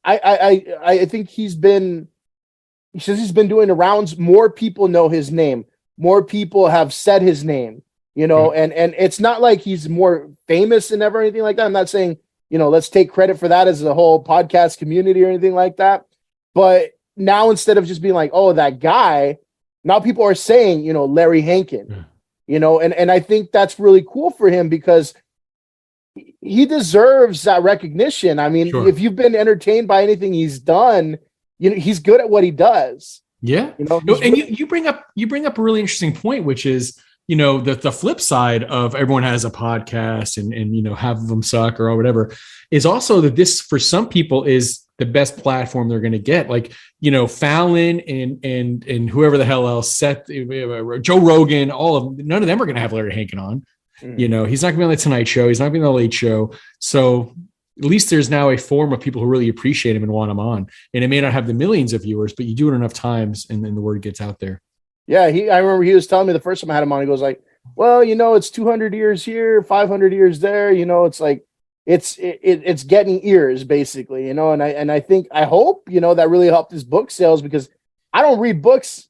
I think since he's been doing the rounds, more people know his name. More people have said his name, and it's not like he's more famous and ever anything like that. I'm not saying, let's take credit for that as a whole podcast community or anything like that. But now instead of just being like, oh, that guy, now people are saying, Larry Hankin, and I think that's really cool for him because he deserves that recognition. I mean, if you've been entertained by anything he's done, he's good at what he does. Yeah. You bring up a really interesting point, which is, the flip side of everyone has a podcast and half of them suck or whatever is also that this, for some people, is the best platform they're going to get. Like, Fallon and whoever the hell else, Seth, Joe Rogan, none of them are going to have Larry Hankin on. He's not going to be on the Tonight Show. He's not going to be on the Late Show. So at least there's now a form of people who really appreciate him and want him on. And it may not have the millions of viewers, but you do it enough times and then the word gets out there. Yeah. I remember he was telling me the first time I had him on, he goes like, well, it's 200 years here, 500 years there. It's like, it's getting ears basically, and I hope, that really helped his book sales because I don't read books,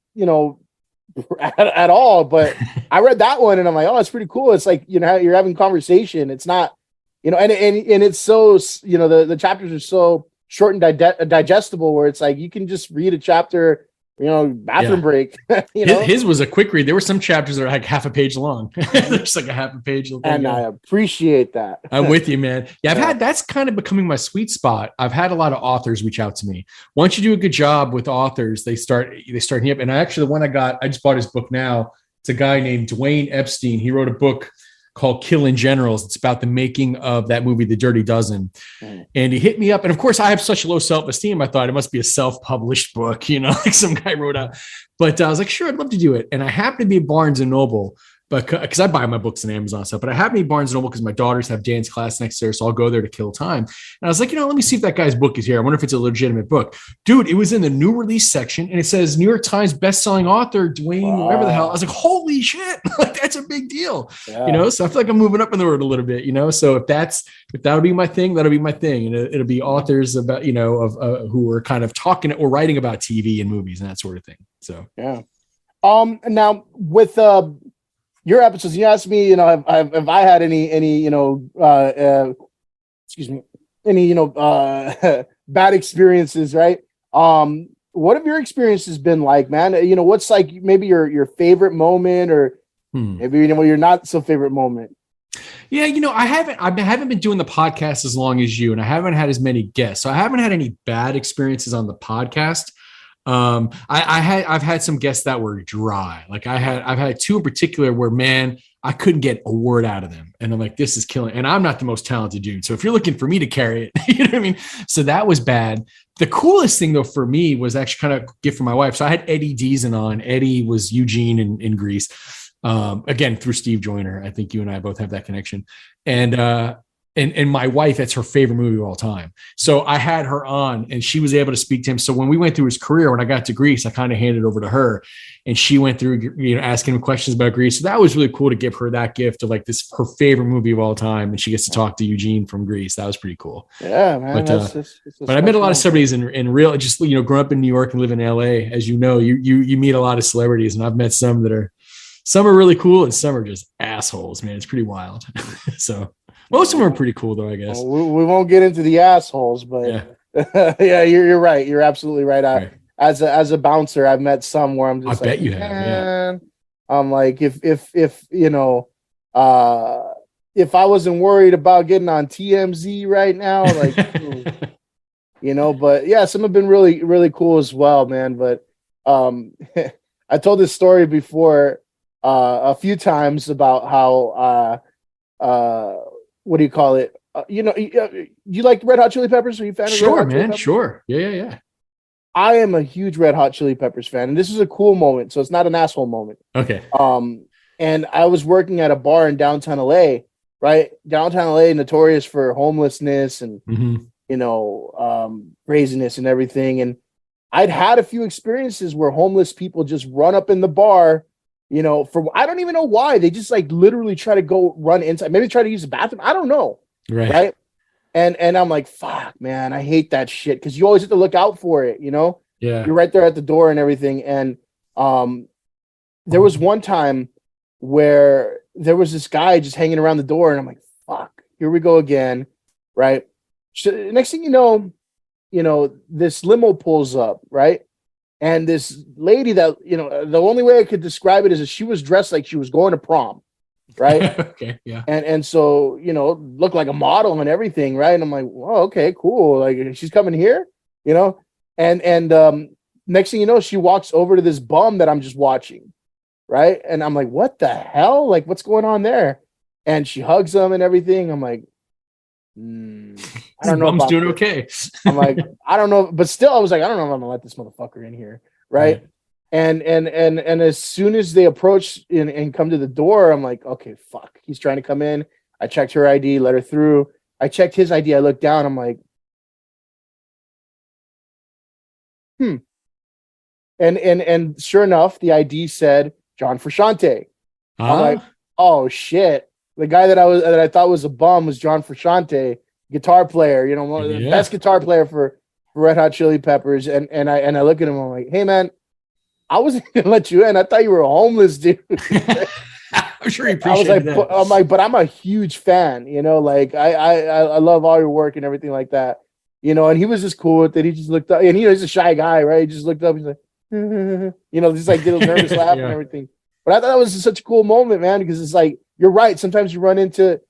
at all, but I read that one and I'm like, oh, it's pretty cool. It's like, you're having conversation. It's not, and it's so, the chapters are so short and digestible where it's like, you can just read a chapter, bathroom break. His was a quick read. There were some chapters that are like half a page long. There's like a half a page. And I appreciate that. I'm with you, man. Yeah, that's kind of becoming my sweet spot. I've had a lot of authors reach out to me. Once you do a good job with authors, they start hitting up. And the one I just bought his book now. It's a guy named Dwayne Epstein. He wrote a book called Killing Generals. It's about the making of that movie, The Dirty Dozen. And he hit me up. And of course, I have such low self-esteem. I thought it must be a self-published book, like some guy wrote out. But I was like, sure, I'd love to do it. And I happened to be at Barnes & Noble, because I buy my books on Amazon stuff, but I happened to be Barnes & Noble because my daughters have dance class next there. So I'll go there to kill time. And I was like, let me see if that guy's book is here. I wonder if it's a legitimate book. Dude, it was in the new release section and it says New York Times bestselling author, Dwayne, whatever the hell. I was like, holy shit. Like, that's a big deal. Yeah. So I feel like I'm moving up in the world a little bit, So if that'll be my thing, that'll be my thing. And it'll be authors about, of who are kind of talking or writing about TV and movies and that sort of thing. So, yeah. Now with, your episodes, you asked me, have I had any, excuse me, any, bad experiences, right? What have your experiences been like, man? What's like maybe your favorite moment or maybe, your not so favorite moment? Yeah. I haven't been doing the podcast as long as you, and I haven't had as many guests. So I haven't had any bad experiences on the podcast. I've had some guests that were dry. Like I've had two in particular where, man, I couldn't get a word out of them. And I'm like, this is killing. And I'm not the most talented dude. So if you're looking for me to carry it, you know what I mean? So that was bad. The coolest thing though, for me was actually kind of a gift from my wife. So I had Eddie Deason on. Eddie was Eugene in Greece. Again, through Steve Joyner. I think you and I both have that connection. And my wife, it's her favorite movie of all time. So I had her on and she was able to speak to him. So when we went through his career, when I got to Greece, I kind of handed it over to her and she went through, asking him questions about Greece. So that was really cool to give her that gift of like this, her favorite movie of all time. And she gets to talk to Eugene from Greece. That was pretty cool. Yeah, man. But I met a lot of celebrities in real, just, growing up in New York and living in LA, as you know, you meet a lot of celebrities and I've met some are really cool and some are just assholes, man. It's pretty wild. So most of them are pretty cool, though, I guess. Well, we won't get into the assholes, but yeah, you're right. You're absolutely right. Right. As a bouncer, I've met some where I'm just bet you have. Yeah. I'm like, if I wasn't worried about getting on TMZ right now, like, but yeah, some have been really, really cool as well, man. But I told this story before a few times about how what do you call it? You like Red Hot Chili Peppers? Are you a fan of Red Hot Chili Peppers? Sure. Yeah. I am a huge Red Hot Chili Peppers fan, and this is a cool moment, so it's not an asshole moment. Okay. And I was working at a bar in downtown LA, right? Downtown LA, notorious for homelessness and craziness and everything. And I'd had a few experiences where homeless people just run up in the bar, for I don't even know why. They just like literally try to go run inside, maybe try to use the bathroom. I don't know. Right. And I'm like, fuck, man, I hate that shit. Cause you always have to look out for it, Yeah. You're right there at the door and everything. And there was one time where there was this guy just hanging around the door, and I'm like, fuck, here we go again. Right. So next thing you know, this limo pulls up, right? And this lady that, the only way I could describe it is that she was dressed like she was going to prom, right? Okay, yeah. And so, looked like a model and everything, right? And I'm like, well, okay, cool. Like, she's coming here, and next thing you know, she walks over to this bum that I'm just watching, right? And I'm like, what the hell? Like, what's going on there? And she hugs him and everything. I'm like, I don't know. Bum's doing okay. I'm like, I don't know, but still, I was like, I don't know if I'm gonna let this motherfucker in here, right? And as soon as they approach and come to the door, I'm like, okay, fuck, he's trying to come in. I checked her ID, let her through. I checked his ID. I looked down. I'm like, and sure enough, the ID said John Frusciante. I'm like, oh shit, the guy that I thought was a bum was John Frusciante, guitar player, the best guitar player for Red Hot Chili Peppers. And I look at him, I'm like, hey man, I wasn't gonna let you in. I thought you were a homeless dude. I'm sure he appreciated that. I'm like, but I'm a huge fan, like I love all your work and everything like that. And he was just cool with it. He just looked up, and he's a shy guy, right? He just looked up, he's like, just like did a nervous laugh and everything. But I thought that was such a cool moment, man, because it's like, you're right. Sometimes you run into,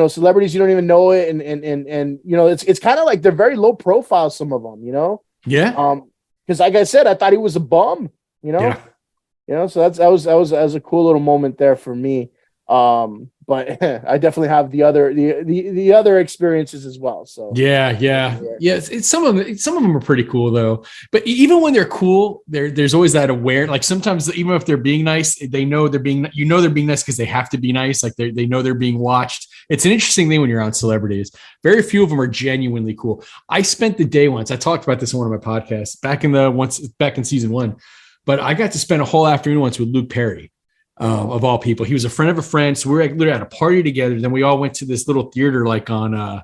celebrities, you don't even know it. And it's kind of like they're very low profile, some of them, Yeah. Because like I said, I thought he was a bum, Yeah. So that was a cool little moment there for me. But I definitely have the other experiences as well. So yeah. It's some of them are pretty cool though. But even when they're cool, there's always that aware. Like sometimes even if they're being nice, they know they're being nice because they have to be nice. Like they know they're being watched. It's an interesting thing when you're around celebrities. Very few of them are genuinely cool. I spent the day once. I talked about this on one of my podcasts back in season 1, but I got to spend a whole afternoon once with Luke Perry. Of all people, he was a friend of a friend. So we were literally at a party together. Then we all went to this little theater, like on, I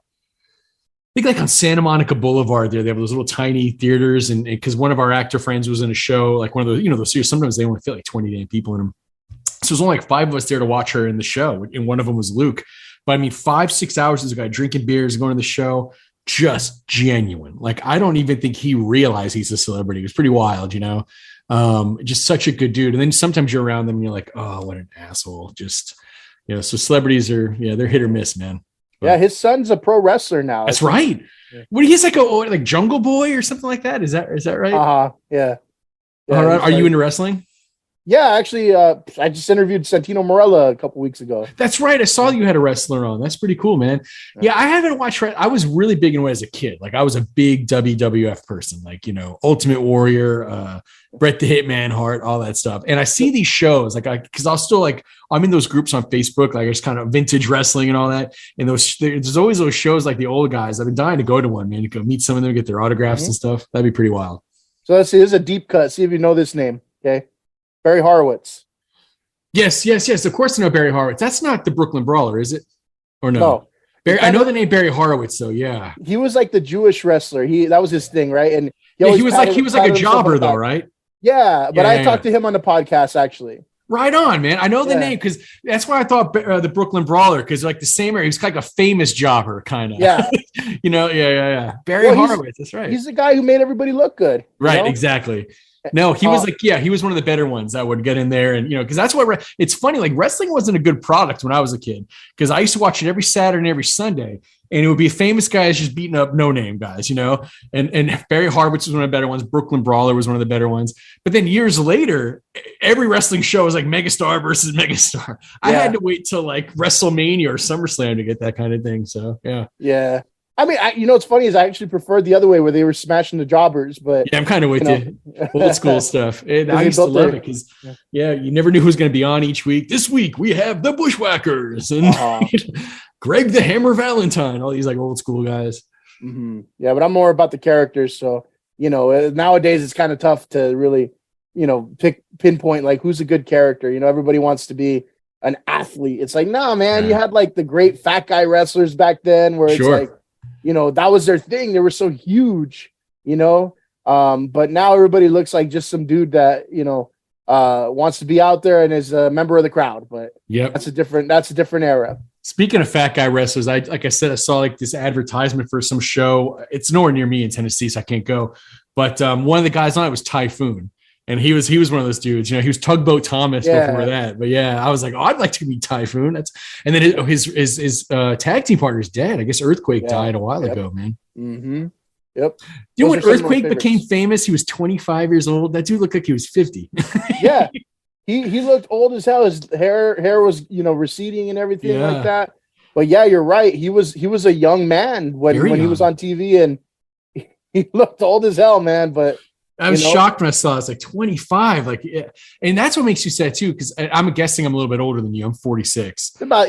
think like on Santa Monica Boulevard. There, they have those little tiny theaters, and because one of our actor friends was in a show, like one of those, those series. Sometimes they only fit like 20 damn people in them. So there's only like 5 of us there to watch her in the show, and one of them was Luke. But I mean, 5-6 hours, this guy drinking beers, going to the show, just genuine. Like I don't even think he realized he's a celebrity. It was pretty wild, just such a good dude. And then sometimes you're around them and you're like, oh, what an asshole. Just, so celebrities are, they're hit or miss, man. But, yeah. His son's a pro wrestler now. That's right. Yeah. What he's like Jungle Boy or something like that. Is that right? Yeah. All right. Are you into wrestling? Yeah, actually, I just interviewed Santino Marella a couple weeks ago. That's right. I saw you had a wrestler on. That's pretty cool, man. Yeah, I haven't watched. I was really big into it as a kid. Like I was a big WWF person, like, Ultimate Warrior, Bret the Hitman Hart, all that stuff. And I see these shows because I'll still I'm in those groups on Facebook, like it's kind of vintage wrestling and all that. And there's always those shows like the old guys. I've been dying to go to one, man, to go meet some of them, get their autographs and stuff. That'd be pretty wild. So let's see. This is a deep cut. See if you know this name. Okay. Barry Horowitz. Yes. Of course I know Barry Horowitz. That's not the Brooklyn Brawler, is it? Or no? No. I know the name Barry Horowitz, though. Yeah. He was like the Jewish wrestler. That was his thing, right? And he was like a jobber, though, right? Yeah, but I talked to him on the podcast, actually. Right on, man. I know the name because that's why I thought the Brooklyn Brawler, because like the same area. He was like a famous jobber, kind of. Yeah. Yeah. Barry Horowitz. That's right. He's the guy who made everybody look good. Right. Exactly. No, he was he was one of the better ones that would get in there. And, because that's what it's funny. Like wrestling wasn't a good product when I was a kid, because I used to watch it every Saturday and every Sunday. And it would be famous guys just beating up no-name guys, and Barry Horowitz was one of the better ones. Brooklyn Brawler was one of the better ones. But then years later, every wrestling show was like Megastar versus Megastar. I had to wait till like WrestleMania or SummerSlam to get that kind of thing. So, yeah. Yeah. I mean, what's funny is I actually preferred the other way where they were smashing the jobbers, but yeah, I'm kind of with you. Old school stuff. And I used to love it because, you never knew who was going to be on each week. This week we have the Bushwhackers and Greg the Hammer Valentine, all these like old school guys. Yeah, but I'm more about the characters. So, nowadays it's kind of tough to really, pinpoint like who's a good character. Everybody wants to be an athlete. It's like, nah, man, you had like the great fat guy wrestlers back then where it's like, that was their thing. They were so huge, but now everybody looks like just some dude that, wants to be out there and is a member of the crowd. But that's a different era. Speaking of fat guy wrestlers, like I said, I saw like this advertisement for some show. It's nowhere near me in Tennessee, so I can't go. But one of the guys on it was Typhoon, and he was one of those dudes. He was Tugboat Thomas before that. But yeah, I was like, oh, I'd like to be Typhoon. And then his tag team partner is dead. I guess Earthquake died a while ago, man. Mm-hmm. Yep. You know when Earthquake became famous? He was 25 years old. That dude looked like he was 50. Yeah. He looked old as hell. His hair was, receding and everything like that. But yeah, you're right. He was a young man when he was on TV, and he looked old as hell, man. But I was shocked when I saw it. It's like 25. Like, yeah. And that's what makes you sad too, because I'm guessing I'm a little bit older than you. I'm 46. About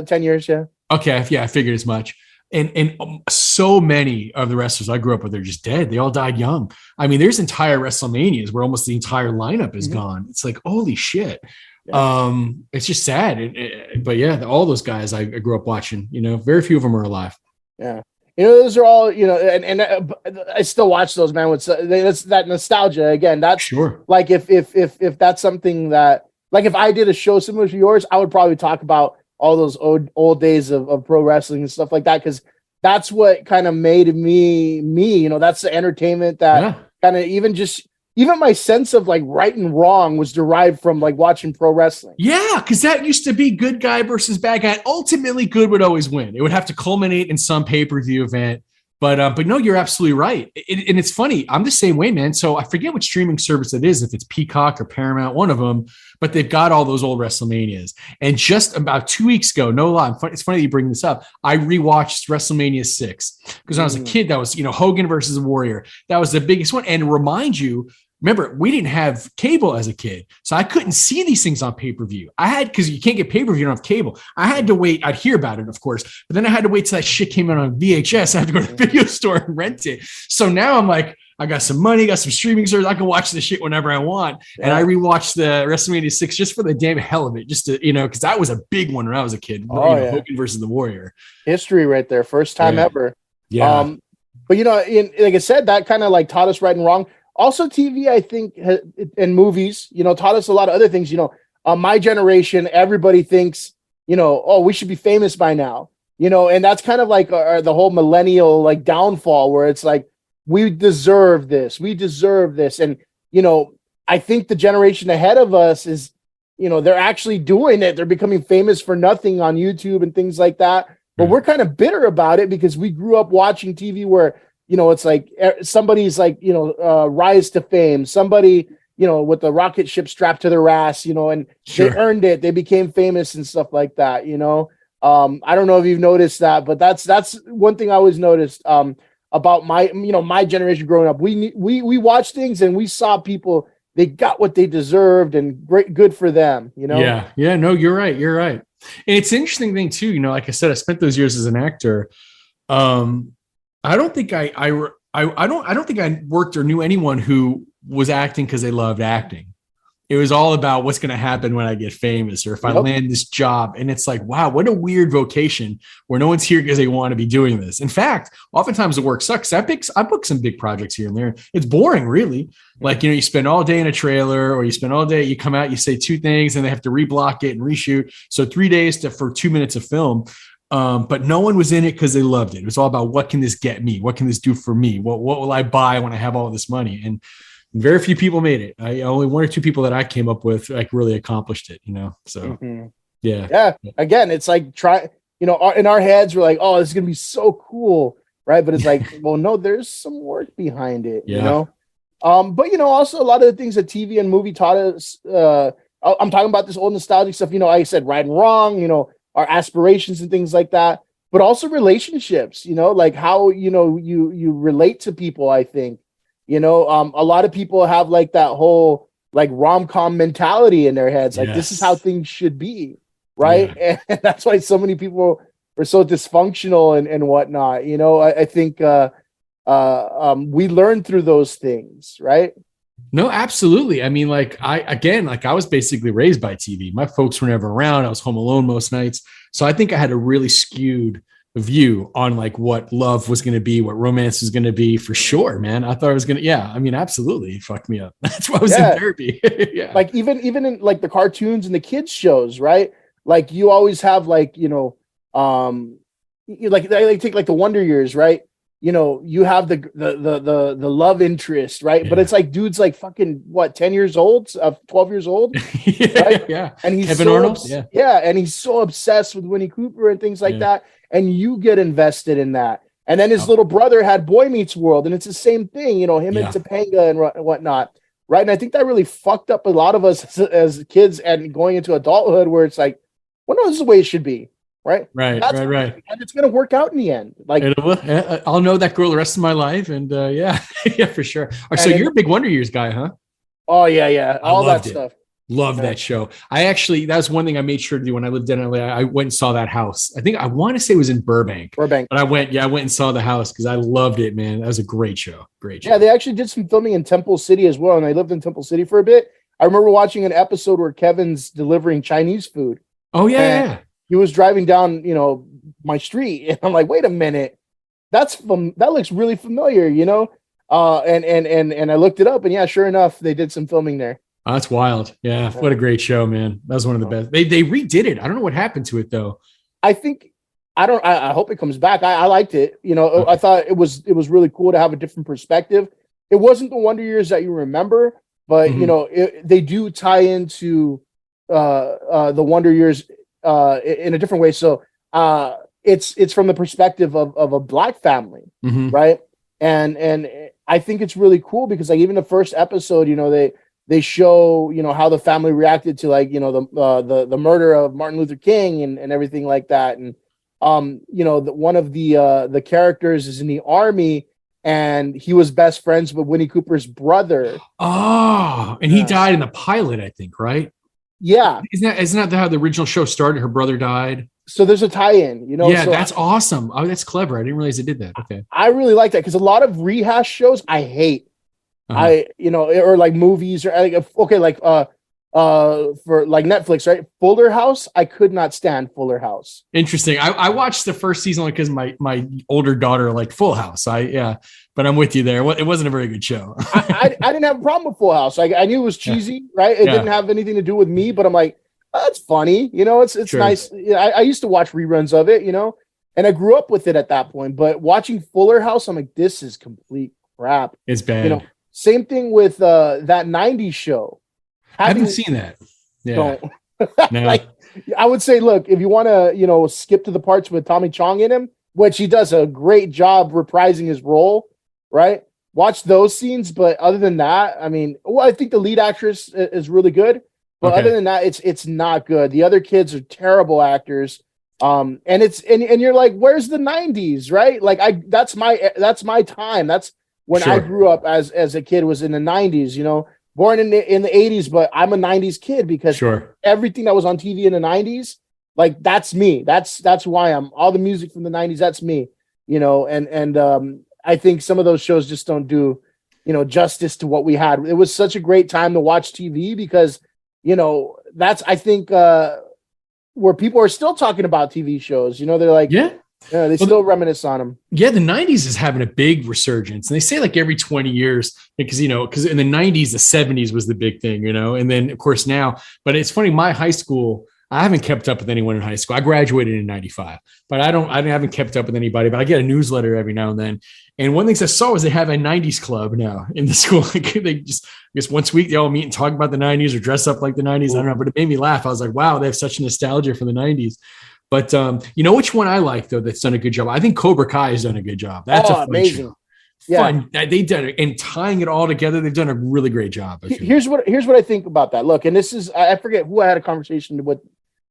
10 years, yeah. Okay, yeah, I figured as much. And so many of the wrestlers I grew up with, they're just dead. They all died young. I mean, there's entire WrestleManias where almost the entire lineup is gone. It's like, holy shit. Yeah. It's just sad. But yeah, all those guys I grew up watching, very few of them are alive. Yeah. Those are all, and I still watch those, man. That's that nostalgia again. That's sure. Like if that's something that, like if I did a show similar to yours, I would probably talk about all those old days of pro wrestling and stuff like that, because that's what kind of made me. That's the entertainment that kind of even my sense of like right and wrong was derived from like watching pro wrestling. Yeah, because that used to be good guy versus bad guy. Ultimately, good would always win. It would have to culminate in some pay-per-view event. But no, you're absolutely right. And it's funny. I'm the same way, man. So I forget what streaming service it is, if it's Peacock or Paramount, one of them, but they've got all those old WrestleManias. And just about 2 weeks ago, no lie, it's funny that you bring this up. I rewatched WrestleMania 6 because when I was a kid, that was, Hogan versus Warrior. That was the biggest one. And remind you, remember, we didn't have cable as a kid, so I couldn't see these things on pay-per-view. Because you can't get pay-per-view, you don't have cable. I had to wait. I'd hear about it, of course, but then I had to wait till that shit came out on VHS. I had to go to the video store and rent it. So now I'm like, I got some money, got some streaming service. I can watch this shit whenever I want. Yeah. And I rewatched the WrestleMania 6 just for the damn hell of it, just to, because that was a big one when I was a kid. Hogan versus the Warrior. History right there. First time ever. Yeah. But, like I said, that kind of like taught us right and wrong. Also, TV, I think, and movies, taught us a lot of other things. My generation, everybody thinks, we should be famous by now, and that's kind of like the whole millennial like downfall, where it's like, we deserve this. And, I think the generation ahead of us is, they're actually doing it. They're becoming famous for nothing on YouTube and things like that. But we're kind of bitter about it because we grew up watching TV where, it's like somebody's like, rise to fame, somebody, with the rocket ship strapped to their ass, and they earned it. They became famous and stuff like that. I don't know if you've noticed that, but that's one thing I always noticed about my generation growing up. We watched things and we saw people, they got what they deserved, and good for them, Yeah. No, you're right. And it's an interesting thing too. Like I said, I spent those years as an actor. I don't think I don't think I worked or knew anyone who was acting because they loved acting. It was all about what's going to happen when I get famous or if I land this job. And it's like, wow, what a weird vocation where no one's here because they want to be doing this. In fact, oftentimes the work sucks. I book some big projects here and there. It's boring, really. Like, you spend all day in a trailer, or you spend all day, you come out, you say two things, and they have to reblock it and reshoot. So 3 days for 2 minutes of film. But no one was in it because they loved it. It was all about, what can this get me? What can this do for me? What will I buy when I have all this money? And very few people made it. Only one or two people that I came up with like really accomplished it, So yeah. Again, it's like in our heads, we're like, oh, this is gonna be so cool, right? But it's like, well, no, there's some work behind it, But also a lot of the things that TV and movie taught us. I'm talking about this old nostalgic stuff. Like I said, right and wrong. Our aspirations and things like that, but also relationships, like how, you relate to people. I think, a lot of people have like that whole like rom-com mentality in their heads. Like, this is how things should be. Right. Yeah. And that's why so many people we're so dysfunctional and whatnot. You know, I think we learn through those things, right? No, absolutely. I mean, I was basically raised by TV. My folks were never around. I was home alone most nights. So I think I had a really skewed view on like what love was going to be, what romance was going to be for sure, man. I thought I was going to, yeah. I mean, absolutely. It fucked me up. That's why I was in therapy. Yeah. Like even in like the cartoons and the kids shows, right? Like you always have like, like they take like the Wonder Years, right? You know, you have the love interest, right? Yeah. But it's like dude's like fucking what, 10 years old, 12 years old, right? Yeah. And he's Kevin Arnold. and he's so obsessed with Winnie Cooper and things like that. And you get invested in that. And then his little brother had Boy Meets World, and it's the same thing, you know, him and Topanga and whatnot, right? And I think that really fucked up a lot of us as kids and going into adulthood, where it's like, well, no, this is the way it should be. Right. Right. And it's going to work out in the end. Like I'll know that girl the rest of my life. And yeah, for sure. So you're a big Wonder Years guy, huh? Oh yeah. All that stuff. Love that show. That was one thing I made sure to do when I lived in LA. I went and saw that house. I want to say it was in Burbank. But I went and saw the house because I loved it, man. That was a great show. Yeah, they actually did some filming in Temple City as well. And I lived in Temple City for a bit. I remember watching an episode where Kevin's delivering Chinese food. Oh yeah. He was driving down, my street, and I'm like, wait a minute, that looks really familiar, and I looked it up, and yeah, sure enough, they did some filming there. Oh, that's wild. Yeah, what a great show, man. That was one of the best. They redid it. I don't know what happened to it though. I hope it comes back. I liked it. Okay. I thought it was really cool to have a different perspective. It wasn't the Wonder Years that you remember, but they do tie into the Wonder Years in a different way. So it's from the perspective of a Black family, right? And I think it's really cool because like even the first episode, they show how the family reacted to like the murder of Martin Luther King and everything like that. And one of the characters is in the army, and he was best friends with Winnie Cooper's brother. Oh, and he died in the pilot, I think, right? Yeah. Isn't that how the original show started? Her brother died. So there's a tie-in, Yeah, so that's awesome. Oh, that's clever. I didn't realize they did that. Okay. I really like that because a lot of rehash shows I hate. Or like movies or for like Netflix, right? Fuller House. I could not stand Fuller House. Interesting. I watched the first season because my older daughter liked Full House. But I'm with you there. It wasn't a very good show. I didn't have a problem with Full House. I knew it was cheesy, right? It didn't have anything to do with me, but I'm like, oh, that's funny. It's sure. Nice. I used to watch reruns of it, and I grew up with it at that point. But watching Fuller House, I'm like, this is complete crap. It's bad. Same thing with that 90s show. I haven't seen that. Yeah. No. Like, I would say, look, if you want to, skip to the parts with Tommy Chong in him, which he does a great job reprising his role, right? Watch those scenes. But other than that, I mean, I think the lead actress is really good. But other than that, it's not good. The other kids are terrible actors. And you're like, where's the 90s, right? Like that's my time. That's when I grew up as a kid, was in the 90s, born in the 80s, but I'm a 90s kid because everything that was on TV in the 90s, like that's me. That's who I am. All the music from the 90s, that's me, and I think some of those shows just don't do, justice to what we had. It was such a great time to watch TV because, that's, I think, where people are still talking about TV shows, they're like, they still reminisce on them. Yeah, the 90s is having a big resurgence. And they say like every 20 years, because in the 90s, the 70s was the big thing, and then of course now, but it's funny, my high school, I haven't kept up with anyone in high school. I graduated in 95, but I haven't kept up with anybody, but I get a newsletter every now and then. And one of the things I saw was they have a 90s club now in the school. They just, I guess once a week, they all meet and talk about the 90s or dress up like the 90s. I don't know, but it made me laugh. I was like, wow, they have such nostalgia for the 90s. But which one I like though that's done a good job? I think Cobra Kai has done a good job. That's a fun amazing show. Fun. They've done it, and tying it all together, they've done a really great job. Here's what I think about that. Look, and this is, I forget who I had a conversation with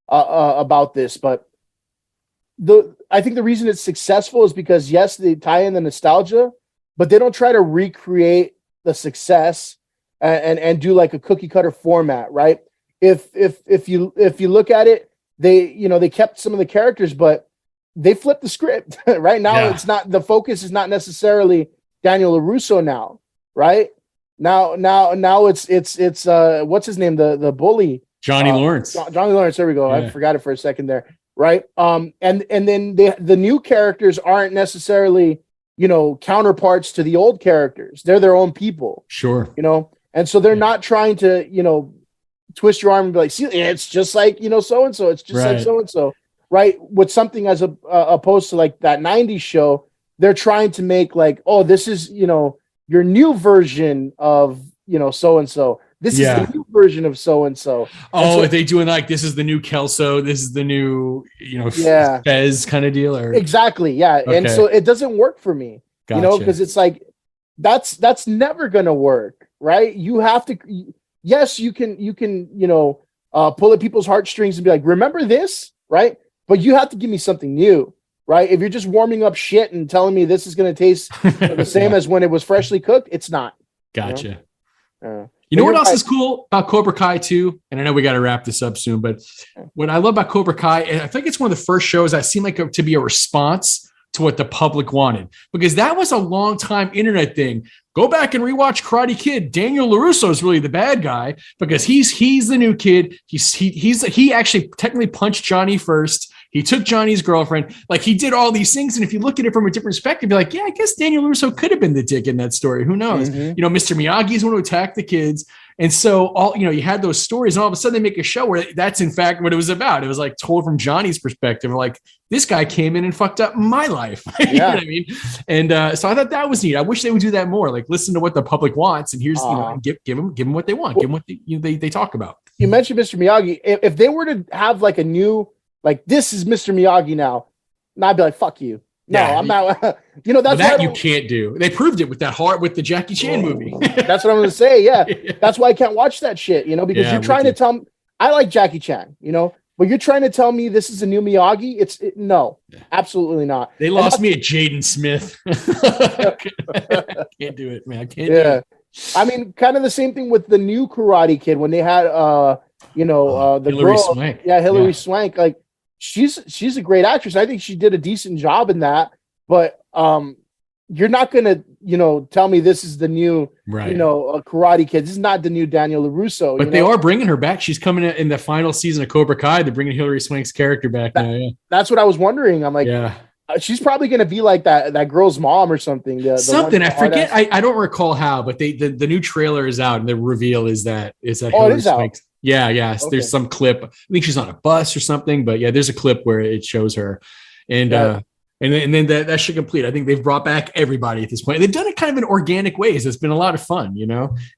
about this, but I think the reason it's successful is because yes, they tie in the nostalgia, but they don't try to recreate the success and do like a cookie cutter format, right? If you look at it, they kept some of the characters, but they flipped the script. Right now, it's not, the focus is not necessarily Daniel LaRusso now, right? Now it's what's his name? The bully. Johnny Lawrence. Johnny Lawrence, there we go. I forgot it for a second there. Right. And then the new characters aren't necessarily, counterparts to the old characters. They're their own people. Sure. And so they're not trying to, twist your arm and be like, see, it's just like, so-and-so. It's just like so-and-so. Right. With something as opposed to like that 90s show, they're trying to make like, oh, this is, your new version of, so-and-so. This is the new version of so-and-so. Oh, are they doing like, this is the new Kelso, this is the new, Fez kind of deal? Or exactly. Yeah. Okay. And so it doesn't work for me, because it's like, that's never going to work. Right. You have to, yes, you can, pull at people's heartstrings and be like, remember this? Right. But you have to give me something new. Right. If you're just warming up shit and telling me this is going to taste the same as when it was freshly cooked, it's not. Gotcha. You know what else is cool about Cobra Kai too? And I know we got to wrap this up soon, but what I love about Cobra Kai, and I think it's one of the first shows that seemed like to be a response to what the public wanted, because that was a long time internet thing. Go back and rewatch Karate Kid. Daniel LaRusso is really the bad guy because he's the new kid. He actually technically punched Johnny first. He took Johnny's girlfriend. Like, he did all these things. And if you look at it from a different perspective, you're like, yeah, I guess Daniel LaRusso could have been the dick in that story. Who knows? Mm-hmm. Mr. Miyagi's one who attacked the kids. And so you had those stories, and all of a sudden they make a show where that's in fact what it was about. It was like told from Johnny's perspective. Like, this guy came in and fucked up my life. You know what I mean? And so I thought that was neat. I wish they would do that more. Like, listen to what the public wants, and here's give them what they want. Give them what they talk about. You mentioned Mr. Miyagi. If they were to have like a new, like, this is Mr. Miyagi now, and I'd be like, fuck you. No, I'm not. That's that you can't do. They proved it with the Jackie Chan movie. That's what I'm going to say. Yeah. That's why I can't watch that shit, because you're trying to tell me, I like Jackie Chan, but you're trying to tell me this is a new Miyagi. No, absolutely not. They lost me at Jaden Smith. Can't do it, man. I can't do it. I mean, kind of the same thing with the new Karate Kid when they had, the Hilary Swank. Yeah. Hilary Swank. Like, she's a great actress. I think she did a decent job in that, but you're not gonna tell me this is the new Karate Kid. This is not the new Daniel LaRusso. But they are bringing her back. She's coming in the final season of Cobra Kai. They're bringing Hilary Swank's character back now. Yeah. That's what I was wondering. I'm like, she's probably gonna be like that girl's mom or something. Something I forget. I don't recall how, but the new trailer is out, and the reveal is that Hilary Swank's. Out. Yeah. Okay. There's some clip. I think she's on a bus or something, but there's a clip where it shows her, and then that should complete. I think they've brought back everybody at this point. They've done it kind of in organic ways. It's been a lot of fun.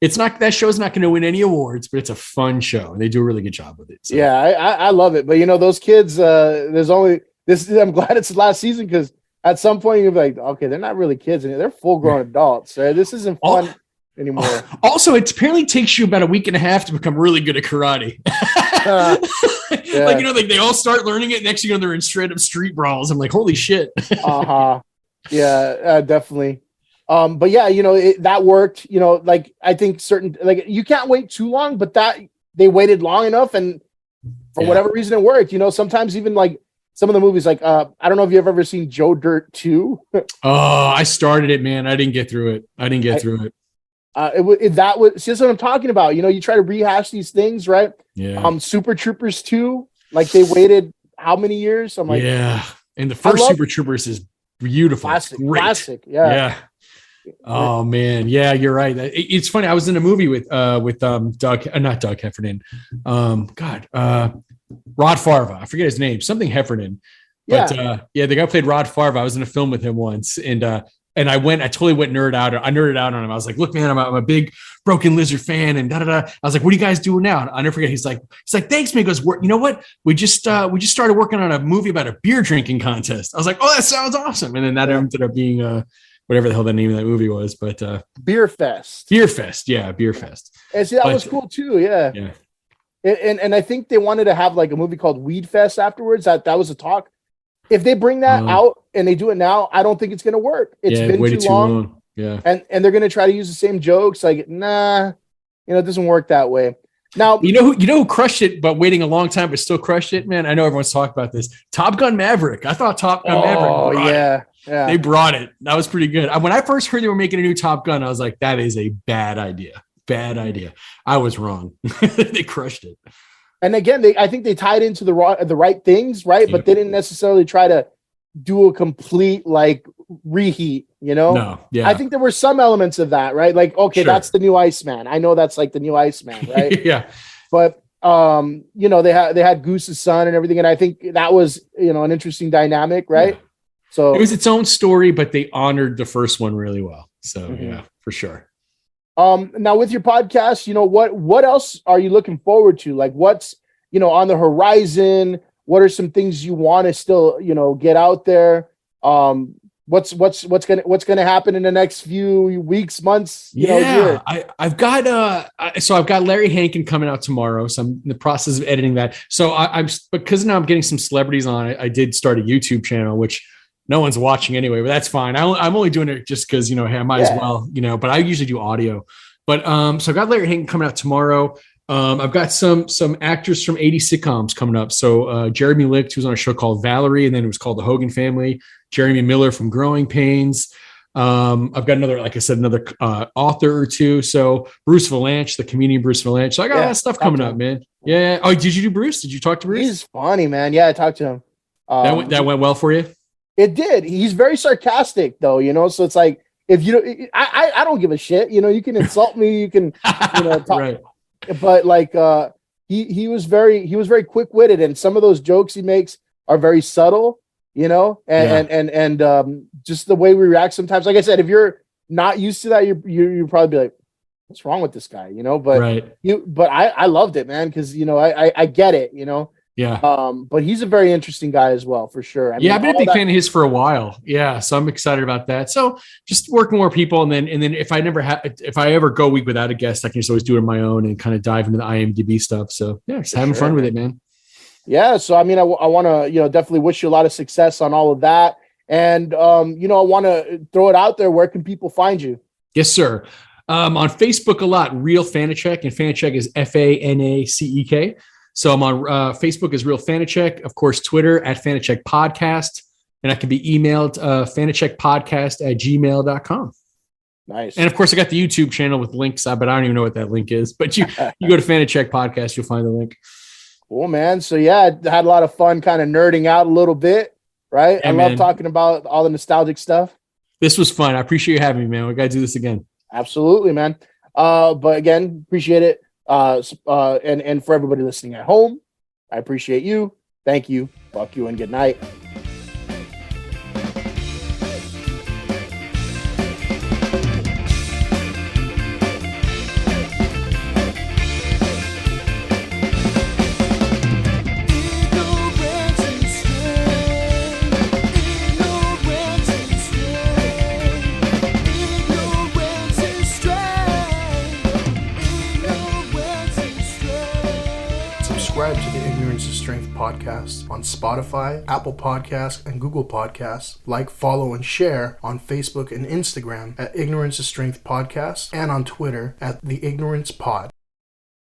It's not, that show's not going to win any awards, but it's a fun show, and they do a really good job with it. So. Yeah, I love it. But those kids, there's only this. I'm glad it's the last season, because at some point you'll be like, okay, they're not really kids anymore. They're full grown adults. Right? This isn't fun. Anymore. Also, it apparently takes you about a week and a half to become really good at karate. Like, they all start learning it. Next thing you know, they're in straight up street brawls. I'm like, holy shit. Yeah, definitely. But yeah, that worked. Like, I think you can't wait too long, but that they waited long enough, and for whatever reason it worked. Sometimes even like some of the movies, like I don't know if you've ever seen Joe Dirt 2. I started it, man. I didn't get through it. That's what I'm talking about. You try to rehash these things, right? Yeah. Super Troopers 2, like, they waited how many years? I'm like, and the first Super Troopers is beautiful. Classic. Yeah. Oh man. Yeah, you're right. It's funny. I was in a movie with not Doug Heffernan. Rod Farva. I forget his name. Something Heffernan. But the guy who played Rod Farva. I was in a film with him once, and I totally went nerd out. I nerded out on him. I was like, look, man, I'm a big Broken Lizard fan, and da-da-da. I was like, what are you guys doing now? I'll never forget. He's like, thanks, man. He goes, you know what? We just started working on a movie about a beer drinking contest. I was like, oh, that sounds awesome. And then that ended up being whatever the hell the name of that movie was, but Beer Fest. Yeah, Beer Fest. And see, that was cool too. Yeah. And I think they wanted to have like a movie called Weed Fest afterwards. That was a talk. If they bring that out and they do it now, I don't think it's going to work. It's been too long. Yeah. And they're going to try to use the same jokes. Like, nah, it doesn't work that way. Now, you know who crushed it, but waiting a long time, but still crushed it, man. I know everyone's talking about this. Top Gun Maverick. I thought Top Gun Maverick brought it. Yeah. They brought it. That was pretty good. When I first heard they were making a new Top Gun, I was like, that is a bad idea. Bad idea. I was wrong. They crushed it. And again, I think they tied into the right things, right? Yep. But they didn't necessarily try to do a complete like reheat, you know? No, yeah. I think there were some elements of that, right? Like, okay, sure, that's the new Iceman. I know that's like the new Iceman, right? Yeah. But you know, they had Goose's son and everything, and I think that was, you know, an interesting dynamic, right? Yeah. So it was its own story, but they honored the first one really well. So yeah, for sure. Now with your podcast, you know, what else are you looking forward to? Like, what's, you know, on the horizon? What are some things you want to still, you know, get out there? What's gonna happen in the next few weeks, months? Year? I've got Larry Hankin coming out tomorrow, so I'm in the process of editing that. So I'm because now I'm getting some celebrities on it. I did start a YouTube channel, which no one's watching anyway, but that's fine. I'm only doing it just because, you know, hey, I might as well, you know. But I usually do audio. But so I've got Larry Hankin coming out tomorrow. I've got some actors from 80s sitcoms coming up. So Jeremy Licht, who's on a show called Valerie, and then it was called The Hogan Family. Jeremy Miller from Growing Pains. I've got another, like I said, another author or two. So Bruce Valanche, the comedian Bruce Valanche. So I got all that stuff coming up, man. Yeah. Oh, did you do Bruce? Did you talk to Bruce? He's funny, man. Yeah, I talked to him. That went well for you? It did. He's very sarcastic, though, you know. So it's like, if you don't, I don't give a shit. You know, you can insult me, you can, you know, talk. Right. But like, he was very quick witted, and some of those jokes he makes are very subtle, you know, and just the way we react sometimes. Like I said, if you're not used to that, you're probably be like, what's wrong with this guy, you know? But I loved it, man, because, you know, I get it, you know. Yeah. But he's a very interesting guy as well, for sure. I've been a big fan of his for a while. Yeah. So I'm excited about that. So just working more people. And then if I ever go a week without a guest, I can just always do it on my own and kind of dive into the IMDb stuff. So yeah, just having fun with it, man. Yeah. So, I mean, I want to, you know, definitely wish you a lot of success on all of that. And, you know, I want to throw it out there. Where can people find you? Yes, sir. On Facebook a lot, Real Fanacek, and Fanacek is Fanacek. So I'm on Facebook as Real Fanacek, of course, Twitter at Fanacek Podcast, and I can be emailed fanacekpodcast@gmail.com. Nice. And of course, I got the YouTube channel with links, but I don't even know what that link is. But you go to Fanacek Podcast, you'll find the link. Cool, man. So yeah, I had a lot of fun kind of nerding out a little bit, right? Yeah, I love talking about all the nostalgic stuff. This was fun. I appreciate you having me, man. We got to do this again. Absolutely, man. But again, appreciate it. And for everybody listening at home, I appreciate you. Thank you. Fuck you and good night. Subscribe to the Ignorance is Strength podcast on Spotify, Apple Podcasts, and Google Podcasts. Like, follow, and share on Facebook and Instagram at Ignorance is Strength Podcast, and on Twitter at The Ignorance Pod.